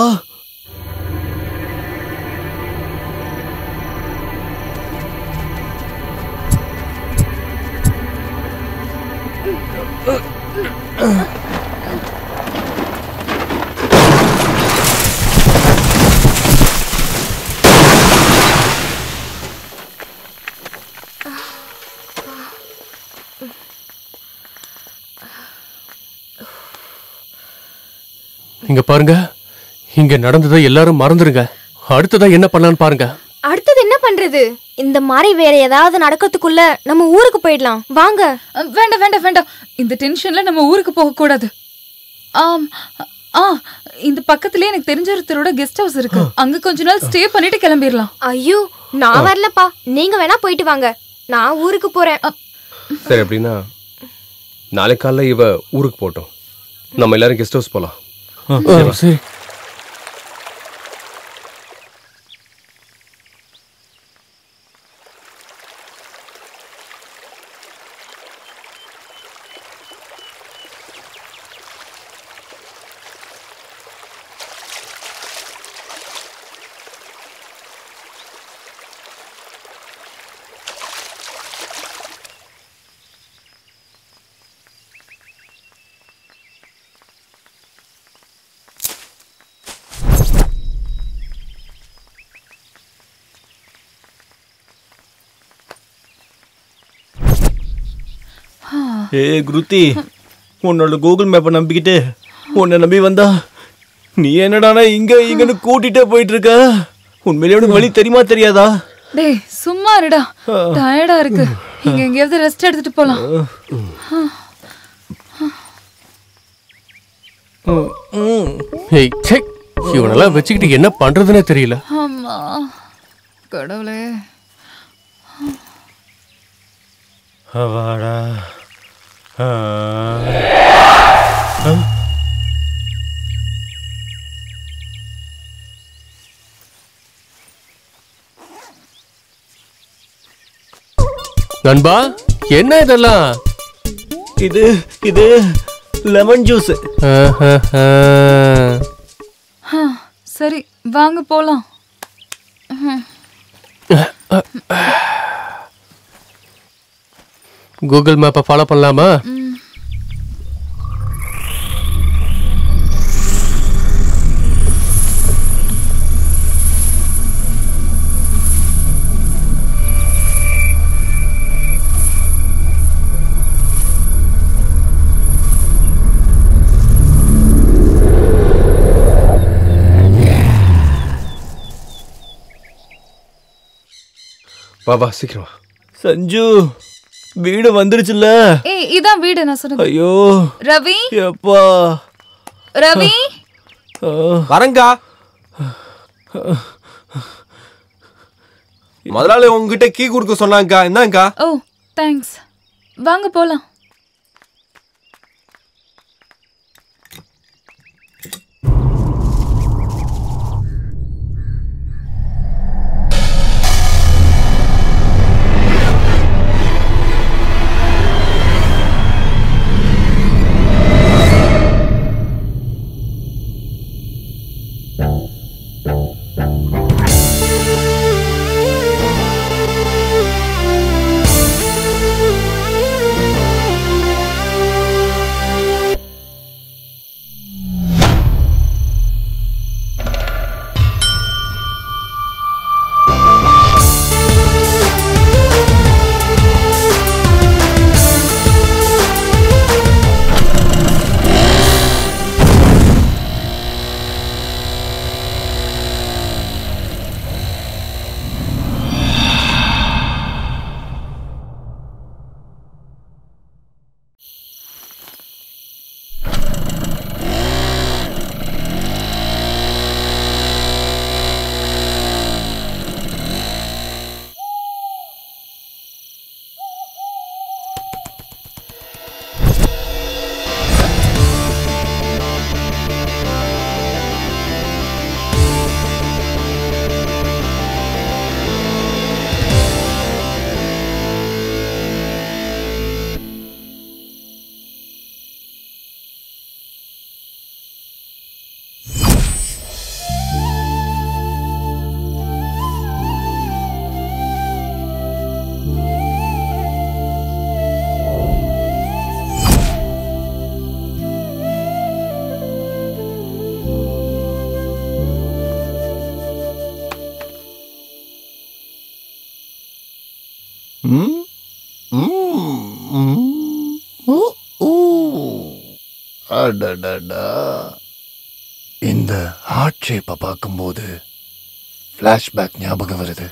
இங்க பாருங்க, இங்க நடந்ததை எல்லாரும் மறந்துருங்க. அடுத்ததா என்ன பண்ணலான்னு பாருங்க. அடுத்தது என்ன பண்றது? இந்த மாதிரி வேற ஏதாவது நடக்கிறதுக்குள்ள நம்ம ஊருக்கு போயிடலாம். வாங்க. வேண்டாம் வேண்டாம் வேண்டாம், இந்த டென்ஷன்ல நம்ம ஊருக்கு போக கூடாது. இந்த பக்கத்துலயே எனக்கு தெரிஞ்ச ஒருத்தரோட கெஸ்ட் ஹவுஸ் இருக்கு, அங்க கொஞ்ச நாள் ஸ்டே பண்ணிட்டு கிளம்பிடலாம். ஐயோ, நான் வரலப்பா, நீங்க வேணா போயிட்டு வாங்க, நான் ஊருக்கு போறேன். சரி, அப்படின்னா நாளைக்கு காலைல இவ ஊருக்கு போட்டோம், நம்ம எல்லாரும் கெஸ்ட் ஹவுஸ் போலாம். சரி. குருத்தி, உன்னோட கூகுள் மேப்பை நம்பிக்கிட்டு உன்னை நம்பி வந்தா நீ என்னடானா இங்கன்னு கூட்டிட்டே போயிட்டு இருக்க. உண்மையிலே உனக்கு வழி தெரியுமா தெரியாதா? டேய் சும்மா இருடா, டயர்டா இருக்கு, இங்க எங்கேயாவது ரெஸ்ட் எடுத்துட்டு போலாம். ஏய், செக், இவனெல்லாம் வச்சுக்கிட்டு என்ன பண்றதுன்னே தெரியல. ஆமா கடவுளே. அவாடா. நண்பா, என்ன இதெல்லாம்? இது லெமன் ஜூஸ். சரி வாங்க போலாம். கூகுள் மேப்பை ஃபாலோ பண்ணலாமா? வா சீக்கிரம். சஞ்சு, வீடு வந்துருச்சுல்ல? ஏய், இதான் வீடு நான் சொன்னது. ஐயோ ரவி, எப்பா ரவி வரங்கா. முதலாளி உங்ககிட்ட கீ கொடுக்க சொன்னாங்கக்கா, என்னங்கா? ஓ தேங்க்ஸ், வாங்க போலாம். அடடடா. இந்த ஹார்ட் ஷேப்பை பார்க்கும்போது ஃப்ளாஷ்பேக் ஞாபகம் வருது.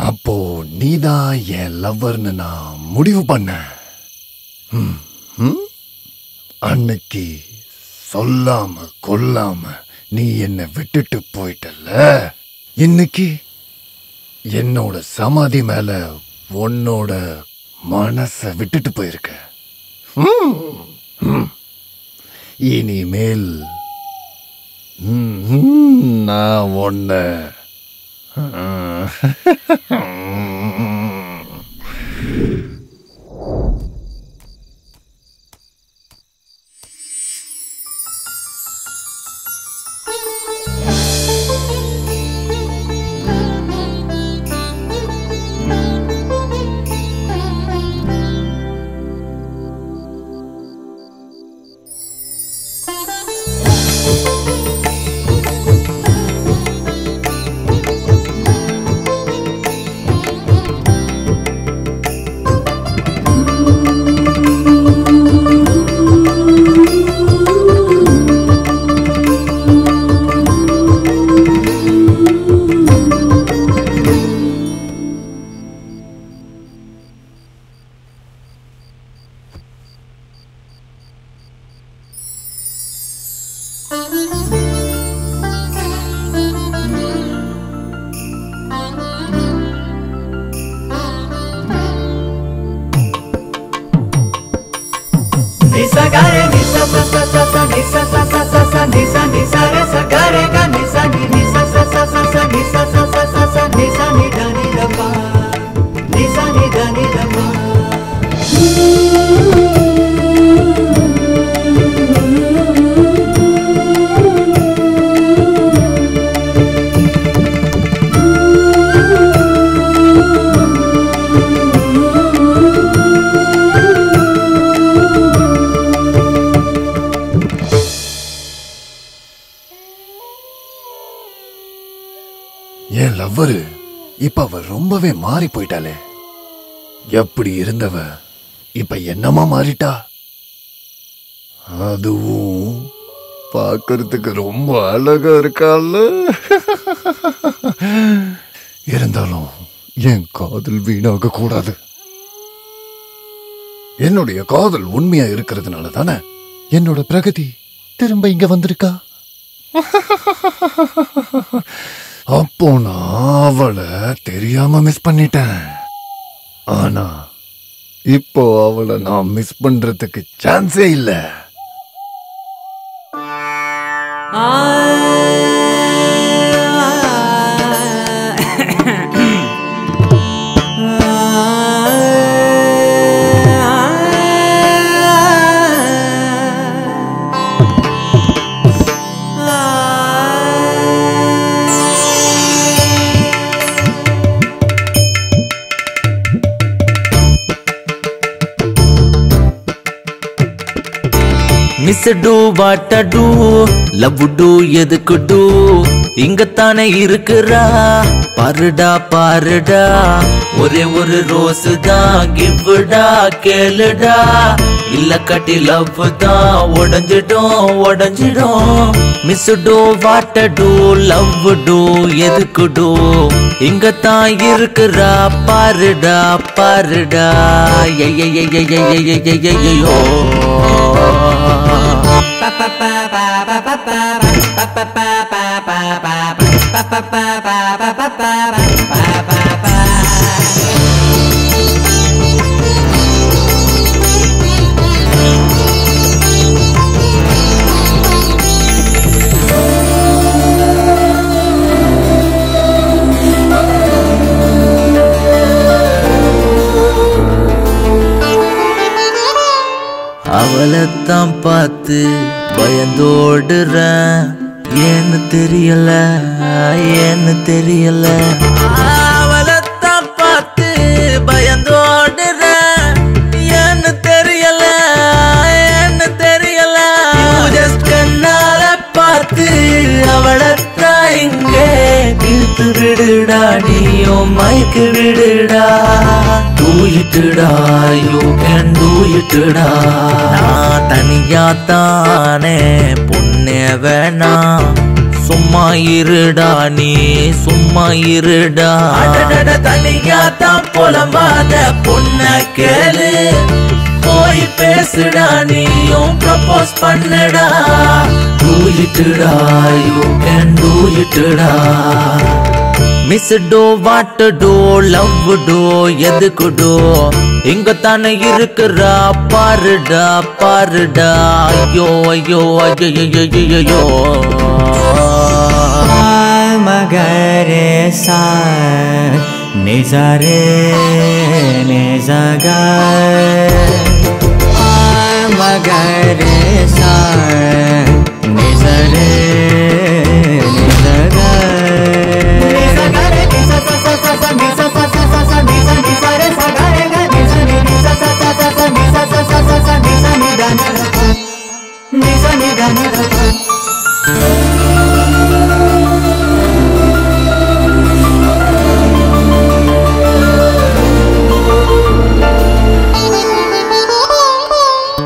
அப்போ நீதான் என் லவ்வர்னு நான் முடிவு பண்ணேன். அன்னைக்கு சொல்லாம கொல்லாம நீ என்னை விட்டுட்டு போயிட்டல்ல, இன்னைக்கு என்னோட சமாதி மேல உன்னோட மனச விட்டுட்டு போயிருக்க. இனிமேல் நான் உன்ன இப்ப அவ ரொம்பவே மாறி போயிட்டாளே. எப்படி இருந்தவ இப்ப என்னமா மாறிட்டா? அதுவும் பார்க்கறதுக்கு ரொம்ப அழகா இருக்கால. இருந்தாலும் என் காதல் வீணாக கூடாது. என்னுடைய காதல் உண்மையா இருக்கிறதுனால தானே என்னோட பிரகதி திரும்ப இங்க வந்திருக்கா. அப்போ நான் அவளை தெரியாம மிஸ் பண்ணிட்டேன். ஆனா இப்போ அவளை நான் மிஸ் பண்றதுக்கு சான்ஸே இல்ல. Miss two what two love two எதுக்கு டூ இங்கத்தானே இருக்குறா பாருடா பாருடா ஒரே ஒரு ரோஸ் தான் கிவ்டா கேளுடா இல்ல கட்டி லவ் தான் உடஞ்சிடும் miss two what two love two எதுக்கு டூ இங்கத்தான் இருக்குறா பாருடா பாருடா ஐயோ அவளைத்தான் பார்த்து பயந்தோடுறேன் ஏன்னு தெரியல அவளைத்தான் பார்த்து பயந்தோடுறேன் ஏன்னு தெரியல ஜஸ்ட் கண்ணால பார்த்து அவளைத்தான் இங்கே இழுத்து விடுடா நீயும் மைக்கு விடுடா Do it டா you can do it டா நான் தனியா தானே பொண்ணே வேணா சும்மா இருடா நீ சும்மா இருடா தனியா தான் புலம்பாத பொண்ண கேளு போய் பேசுடா நீயும் ப்ரப்போஸ் பண்ணுடா Do it டா you can do it டா miss to what to love to எதுக்கு டோ இங்க தானே இருக்குறா பாருடா பாருடா ஐயோ ஐயோ ஐயோ ஐயோ மகரே சா நிசரே நிசக மகரே சா நிசரே நிசக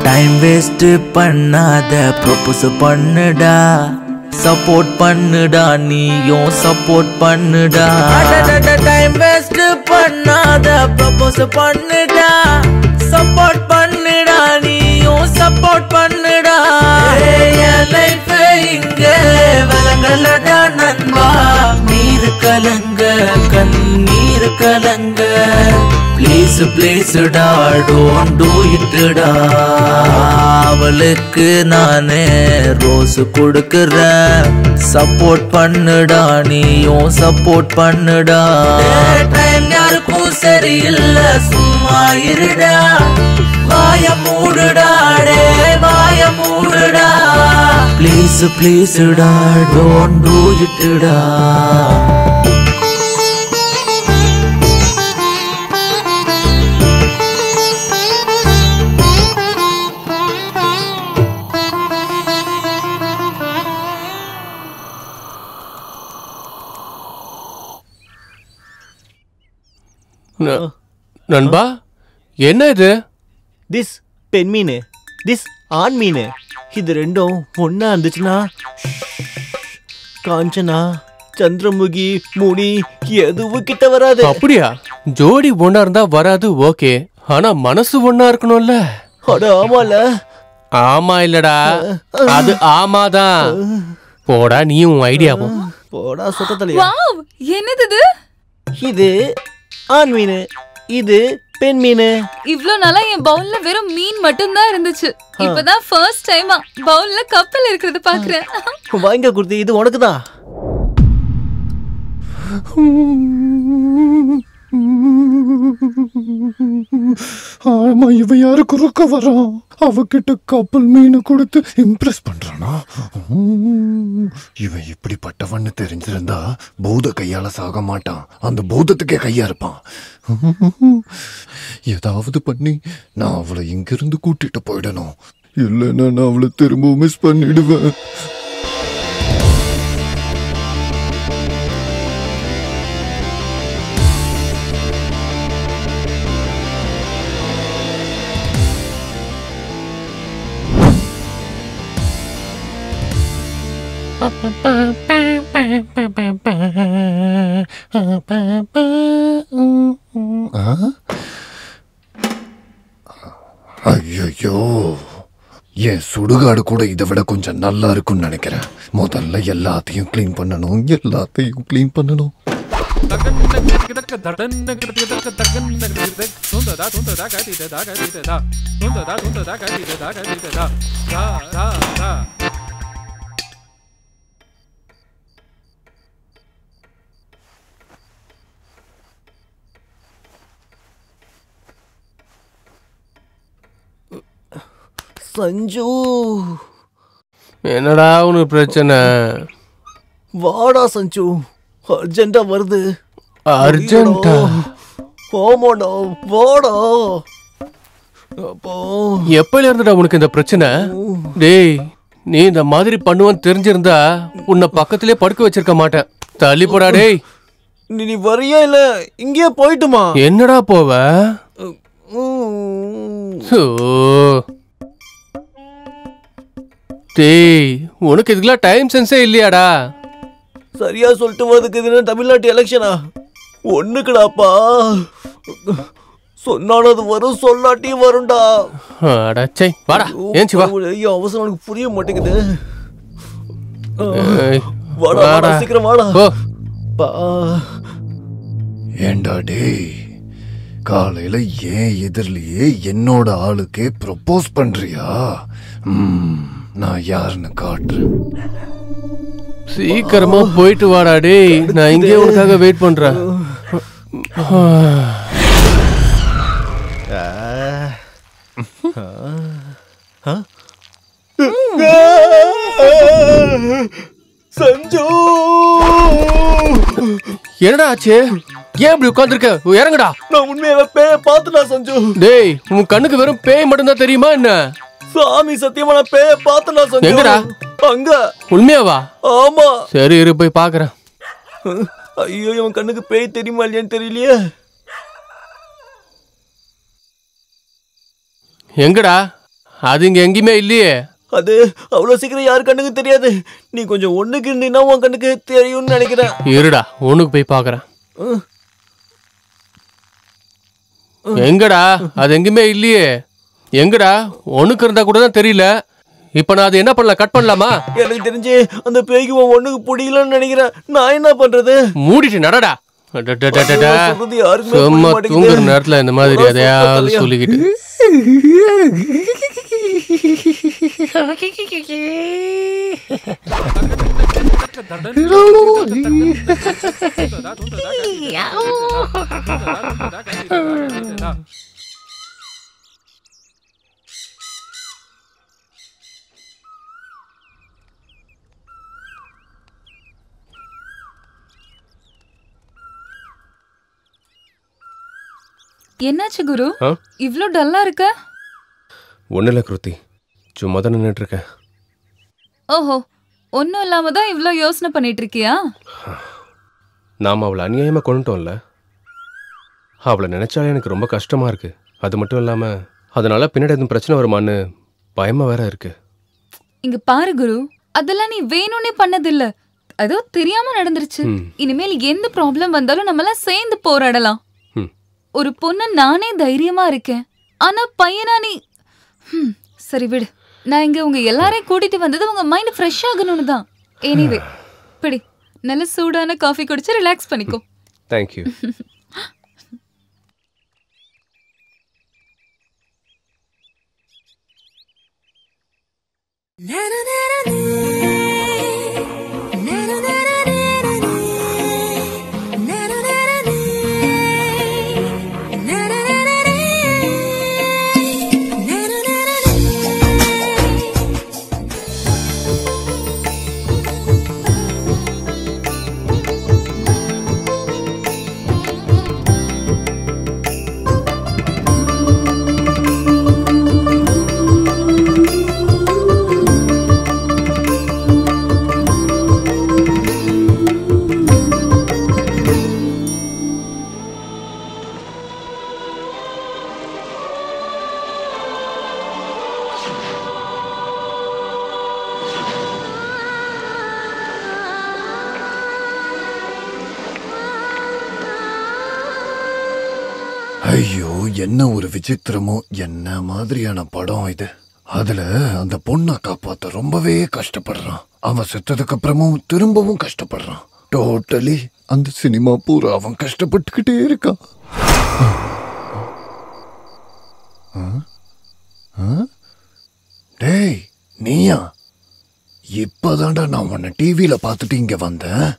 டைம் வேஸ்ட் பண்ணாத ப்ரொபோஸ் பண்ணுடா சப்போர்ட் பண்ணுடா நீயும் சப்போர்ட் பண்ணுடா டைம் வேஸ்ட் பண்ணாத ப்ரொபோஸ் பண்ணுடா சப்போர்ட் பண்ணுடா நீயும் சப்போர்ட் பண்ணுடா என் லைஃப் இங்க விலங்கலடா நண்பா நீர் கலங்க கண்ணீர் கலங்க ப்ளீஸ் ப்ளீஸ் டா டோன்ட் டூ இட் டா அவளுக்கு நானே ரோஸ் கொடுக்குறேன் சப்போர்ட் பண்ணுடா நீயும் சப்போர்ட் பண்ணுடா டைம் யாருக்கும் சரியில்லை சும்மா இருடா வாய மூடுடா டே வாய மூடுடா ப்ளீஸ் ப்ளீஸ் டா டோன்ட் டூ இட் டா நண்பா என்ன இது திஸ் பெண் மீன் திஸ் ஆண் மீன் இது ரெண்டும் ஒன்னா இருந்துச்சுன்னா காஞ்சனா சந்திரமுகி முனி எதுவும் கிட்ட வராது அப்படியா ஜோடி ஒன்னா இருந்தா வராது ஓகே ஆனா மனசு ஒன்னா இருக்கணும்ல அட ஆமால ஆமா இல்லடா அது ஆமாதான் போடா நீயும் ஐடியாவும் போடா சொத்தலையா வாவ் என்னது இது இது ஆண் மீன் இது பெண் மீன் இவ்ளோ நாளா என் பவுல்ல வெறும் மீன் மட்டும் தான் இருந்துச்சு இப்பதான் ஃபர்ஸ்ட் டைமா பவுல்ல கப்பல் இருக்கிறது பாக்குறேன் வாங்க குருதி இது உனக்கு தான் ஆமா இவன் யாரு குறுக்க வரான் அவகிட்ட கப்பல் மீன் கொடுத்து இம்ப்ரெஸ் பண்றானா இவன் இப்படிப்பட்டவன்னு தெரிஞ்சிருந்தா பூத கையால சாக மாட்டான் அந்த பூதத்துக்கே கையா இருப்பான் ஏதாவது பண்ணி நான் அவளை இங்கிருந்து கூட்டிட்டு போயிடணும் இல்லைன்னா நான் அவளை திரும்ப மிஸ் பண்ணிடுவேன் ஐயோ என் சுடுகாடு கூட இதை விட கொஞ்சம் நல்லா இருக்கும்னு நினைக்கிறேன் முதல்ல எல்லாத்தையும் கிளீன் பண்ணணும் சஞ்சு என்னடா உனக்கு பிரச்சனை வாடா சஞ்சு அர்ஜென்ட்டா வருது அர்ஜென்ட்டா ஆமாடா வாடா எப்பல இருந்துடா உனக்கு இந்த பிரச்சனை டேய் நீ இந்த மாதிரி பண்ணுவேன்னு தெரிஞ்சிருந்தா உன்னை பக்கத்திலே படுக்க வச்சிருக்க மாட்டேன் தள்ளி போடா டேய் நீ வரியா இல்ல இங்கேயே போயிட்டுமா? என்னடா போவ? டேய், உனக்கு இதுக்கெல்லாம் டைம் சென்ஸே இல்லையாடா? சரியா சொல்லிட்டு வரதுக்கு இது தமிழ்நாட்டு எலெக்ஷனா? ஒண்ணுக்குடாப்பா. சொன்னாலும் அது வரும், சொல்லாட்டியும் வரும்டா. அடச்சே, வாடா ஏஞ்சி வா. ஐயோ அவசரம் எனக்கு புரிய மாட்டேங்குது. வாடா சீக்கிரம் வாடா. ஏண்டா டேய், காலையில ஏன் எதிரிலேயே என்னோட ஆளுக்கே ப்ரொபோஸ் பண்றியா? நான் யாருன்னு காட்டுறேன். சீக்கிரமா போயிட்டு வாடா டேய், நான் இங்கே உனக்காக வெயிட் பண்றேன். சஞ்சு, என்னடா ஆச்சு? ஏன் இப்படி உட்கார்ந்திருக்க? இறங்குடா. நான் உண்மையாவே பேய பாத்துனா சஞ்சு. டேய், உன் கண்ணுக்கு வெறும் பேய் மட்டும் தான் தெரியுமா என்ன? சாமி சத்தியமா நான் பேய பாத்துனா சஞ்சு. எங்கடா? அங்க. உண்மையாவா? ஆமா. சரி இரு, போய் பாக்குறேன். ஐயோ, இவன் கண்ணுக்கு பேய் தெரியுமா இல்லையான்னு தெரியலையே. எங்கடா? அது இங்க எங்கேயுமே இல்லையே. அது அவ்வளவு சீக்கிரம் யாரு கண்ணுக்கு தெரியாது. நீ கொஞ்சம் ஒண்ணுக்கு இருந்தீங்கன்னா உன் கண்ணுக்கு தெரியும்னு நினைக்கிறேன். இருடா, ஒண்ணுக்கு போய் பாக்குறேன். எங்கடா? அது எங்கேயுமே இல்லையே. எங்கடா? ஒண்ணுக்கு இருந்தா கூட தான் தெரியல. இப்ப நான் அது என்ன பண்ணலாம்? கட் பண்ணலாமா? எனக்கு தெரிஞ்சு அந்த பேய்க்கு உன் ஒண்ணுக்கு பிடிக்கலன்னு நினைக்கிறேன். நான் என்ன பண்றது? மூடிட்டு நடடா. சும்மா தூங்குற நேரத்துல இந்த மாதிரி எதையாவது சொல்லிக்கிட்டு. என்னாச்சு குரு, இவ்ளோ டல்லா இருக்க? ஒன்னும் இல்ல கிருத்தி, சும்மா தான் நின்னுட்டு இருக்கேன். ஓஹோ, ஒன்னும் இல்லாம தான் இவ்ளோ யோசனை பண்ணிட்டு இருக்கியா? நாம அவளை அநியாயமா கொண்டுட்டோம்ல. அவளை நினைச்சாலே எனக்கு ரொம்ப கஷ்டமா இருக்கு. அது மட்டும் இல்லாம அதனால பின்னாடி எதுவும் பிரச்சனை வருமான்னு பயமா வேற இருக்கு. இங்க பாரு குரு, அதெல்லாம் நீ வேணும்னே பண்ணதில்ல. அதோ தெரியாம நடந்துருச்சு. இனிமேல் எந்த ப்ராப்ளம் வந்தாலும் நம்ம எல்லாம் சேர்ந்து போராடலாம். ஒரு பொண்ணு நானே தைரியமா இருக்கேன், ஆனா பையனா நீ? சரி விடு, நான் இங்க உங்க எல்லாரையும் கூட்டிட்டு வந்தது உங்க மைண்ட் ஃப்ரெஷ் ஆகணும்னு தான். எனிவே பிடி, நல்ல சூடான காஃபி குடிச்சு ரிலாக்ஸ் பண்ணிக்கோ. Thank you. ஐயோ, என்ன ஒரு விசித்திரமோ. என்ன மாதிரியான படம் இது? அதுல அந்த பொண்ணை காப்பாத்த ரொம்பவே கஷ்டப்படுறான். அவன் செத்ததுக்கு அப்புறமும் திரும்பவும் கஷ்டப்படுறான். டோட்டலி அந்த சினிமா பூரா அவன் கஷ்டப்பட்டுக்கிட்டே இருக்கான். டேய் நீயா? இப்பதான்டா நான் உன்னை டிவியில பார்த்துட்டு இங்க வந்தேன்.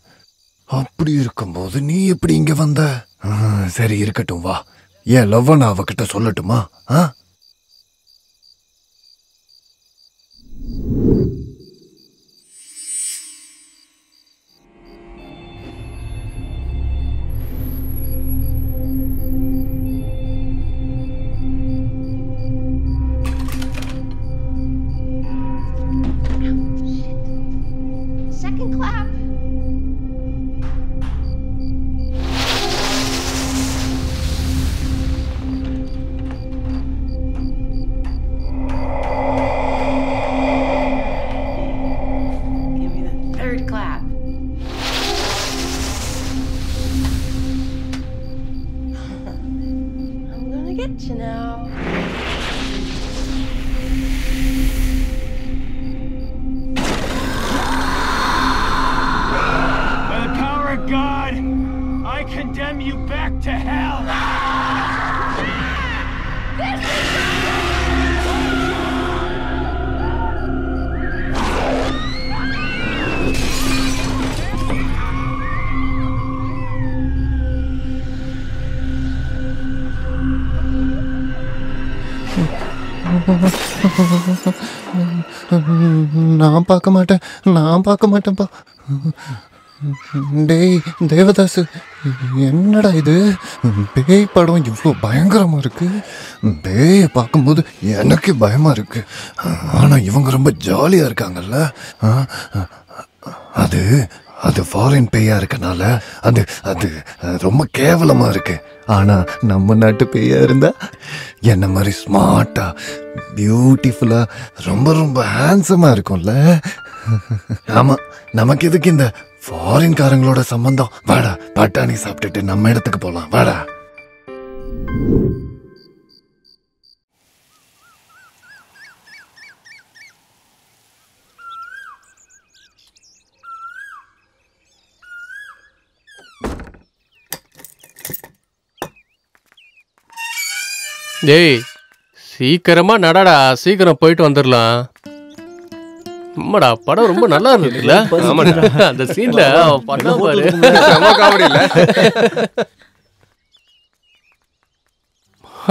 அப்படி இருக்கும்போது நீ எப்படி இங்க வந்த? சரி இருக்கட்டும், வா. ஏன் லவ் நான் அவகிட்ட சொல்லட்டுமா? you know. By the power of God, I condemn you back to hell. நான் பார்க்க மாட்டேன்ப்பா. டேய் தேவதாஸ், என்னடா இது? பேய் படம் இவ்வளோ பயங்கரமா இருக்கு. பேயை பார்க்கும்போது எனக்கு பயமா இருக்கு. ஆனா இவங்க ரொம்ப ஜாலியா இருக்காங்கல்ல. அது அது ஃபாரின் பேயா இருக்கனால அது அது ரொம்ப கேவலமா இருக்கு. ஆனா நம்ம நாட்டு பேயா இருந்தா என்ன மாதிரி ஸ்மார்ட்டா பியூட்டிஃபுல்லா ரொம்ப ரொம்ப ஹேண்ட்ஸமா இருக்கும்ல. ஆமா, நமக்கு எதுக்கு இந்த ஃபாரின் காரங்களோட சம்பந்தம்? வாடா, பட்டாணி சாப்பிட்டுட்டு நம்ம இடத்துக்கு போலாம். வாடா. டேய் சீக்கிரமா நடடா, சீக்கிரம் போயிட்டு வந்துடலாம். அம்மாடா, படம் ரொம்ப நல்லா இருந்துச்சுல. அந்த சீன்ல பண்ண பாரு,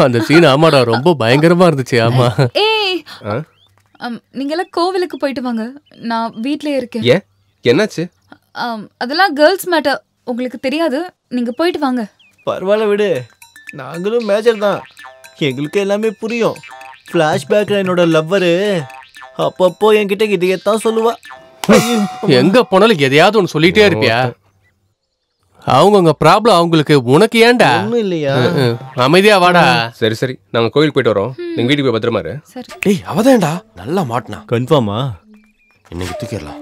அந்த சீன் ஆமாடா ரொம்ப பயங்கரமா இருந்துச்சு. ஆமா. ஏய், நீங்க எல்லாம் கோவிலுக்கு போயிட்டு வாங்க, நான் வீட்லயே இருக்கேன். ஏன், என்னாச்சு? அதெல்லாம் கேர்ள்ஸ் மேட்டர், உங்களுக்கு தெரியாது. நீங்க போயிட்டு வாங்க. பரவாயில்ல விடு, நாங்களும் மேஜர் தான், எங்களுக்கு எல்லாமே புரியும். ஃப்ளாஷ்பேக்ல என்னோட லவ்வரு அப்பப்போ என்கிட்ட இதையத்தான் சொல்லுவா. எங்க போனாலும் எதையாவது ஒன்று சொல்லிட்டே இருப்பியா? அவங்க ப்ராப்ளம் அவங்களுக்கு, உனக்கு ஏன்டா? ஒன்றும் இல்லையா? அமைதியா வாடா. சரி சரி, நாங்க கோயிலுக்கு போயிட்டு வரோம். நீங்க வீட்டுக்கு போய் பத்திரமா இரு. டேய் அவதான்டா நல்லா மாட்டினா. கன்ஃபார்மா? இன்னைக்கு தூக்கிடலாம்.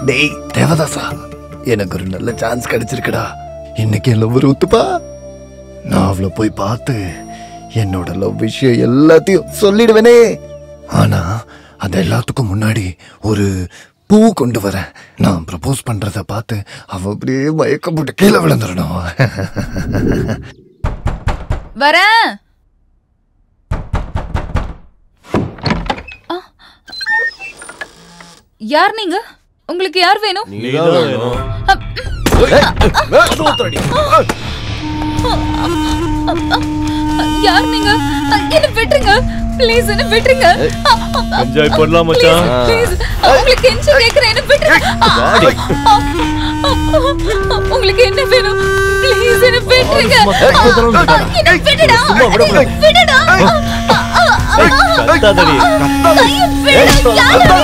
டேய் தேவதாசா, எனக்கு ஒரு நல்ல சான்ஸ் கிடைச்சிருக்குடா. இன்னைக்கு என் லவ் ஒத்துப்பா. நான் அவளை போய் பார்த்து என்னோட லவ் விஷயம் எல்லாத்தையும் சொல்லிடுவேனே. ஆனா அது எல்லாத்துக்கும் முன்னாடி ஒரு பூ கொண்டு வரேன். நான் ப்ரப்போஸ் பண்றத பார்த்து அவ அப்படியே மயக்கம் போட்டு கீழே விழுந்துடணும். வரேன். யார் நீங்க? உங்களுக்கு யார் வேணும்? யார் நீங்க? என்ன விட்டுருங்க ப்ளீஸ், என்ன விட்டுருங்க. என்ஜாய் பண்ணலாம் மச்சான். ப்ளீஸ், உங்களுக்கு என்ன கேக்குறேன், என்ன விட்டுருங்க. உங்களுக்கு என்ன வேணும்? ப்ளீஸ் என்ன விட்டுருங்க. என்ன விடுடா, விடுடா. கத்தாதடி. விடுடா.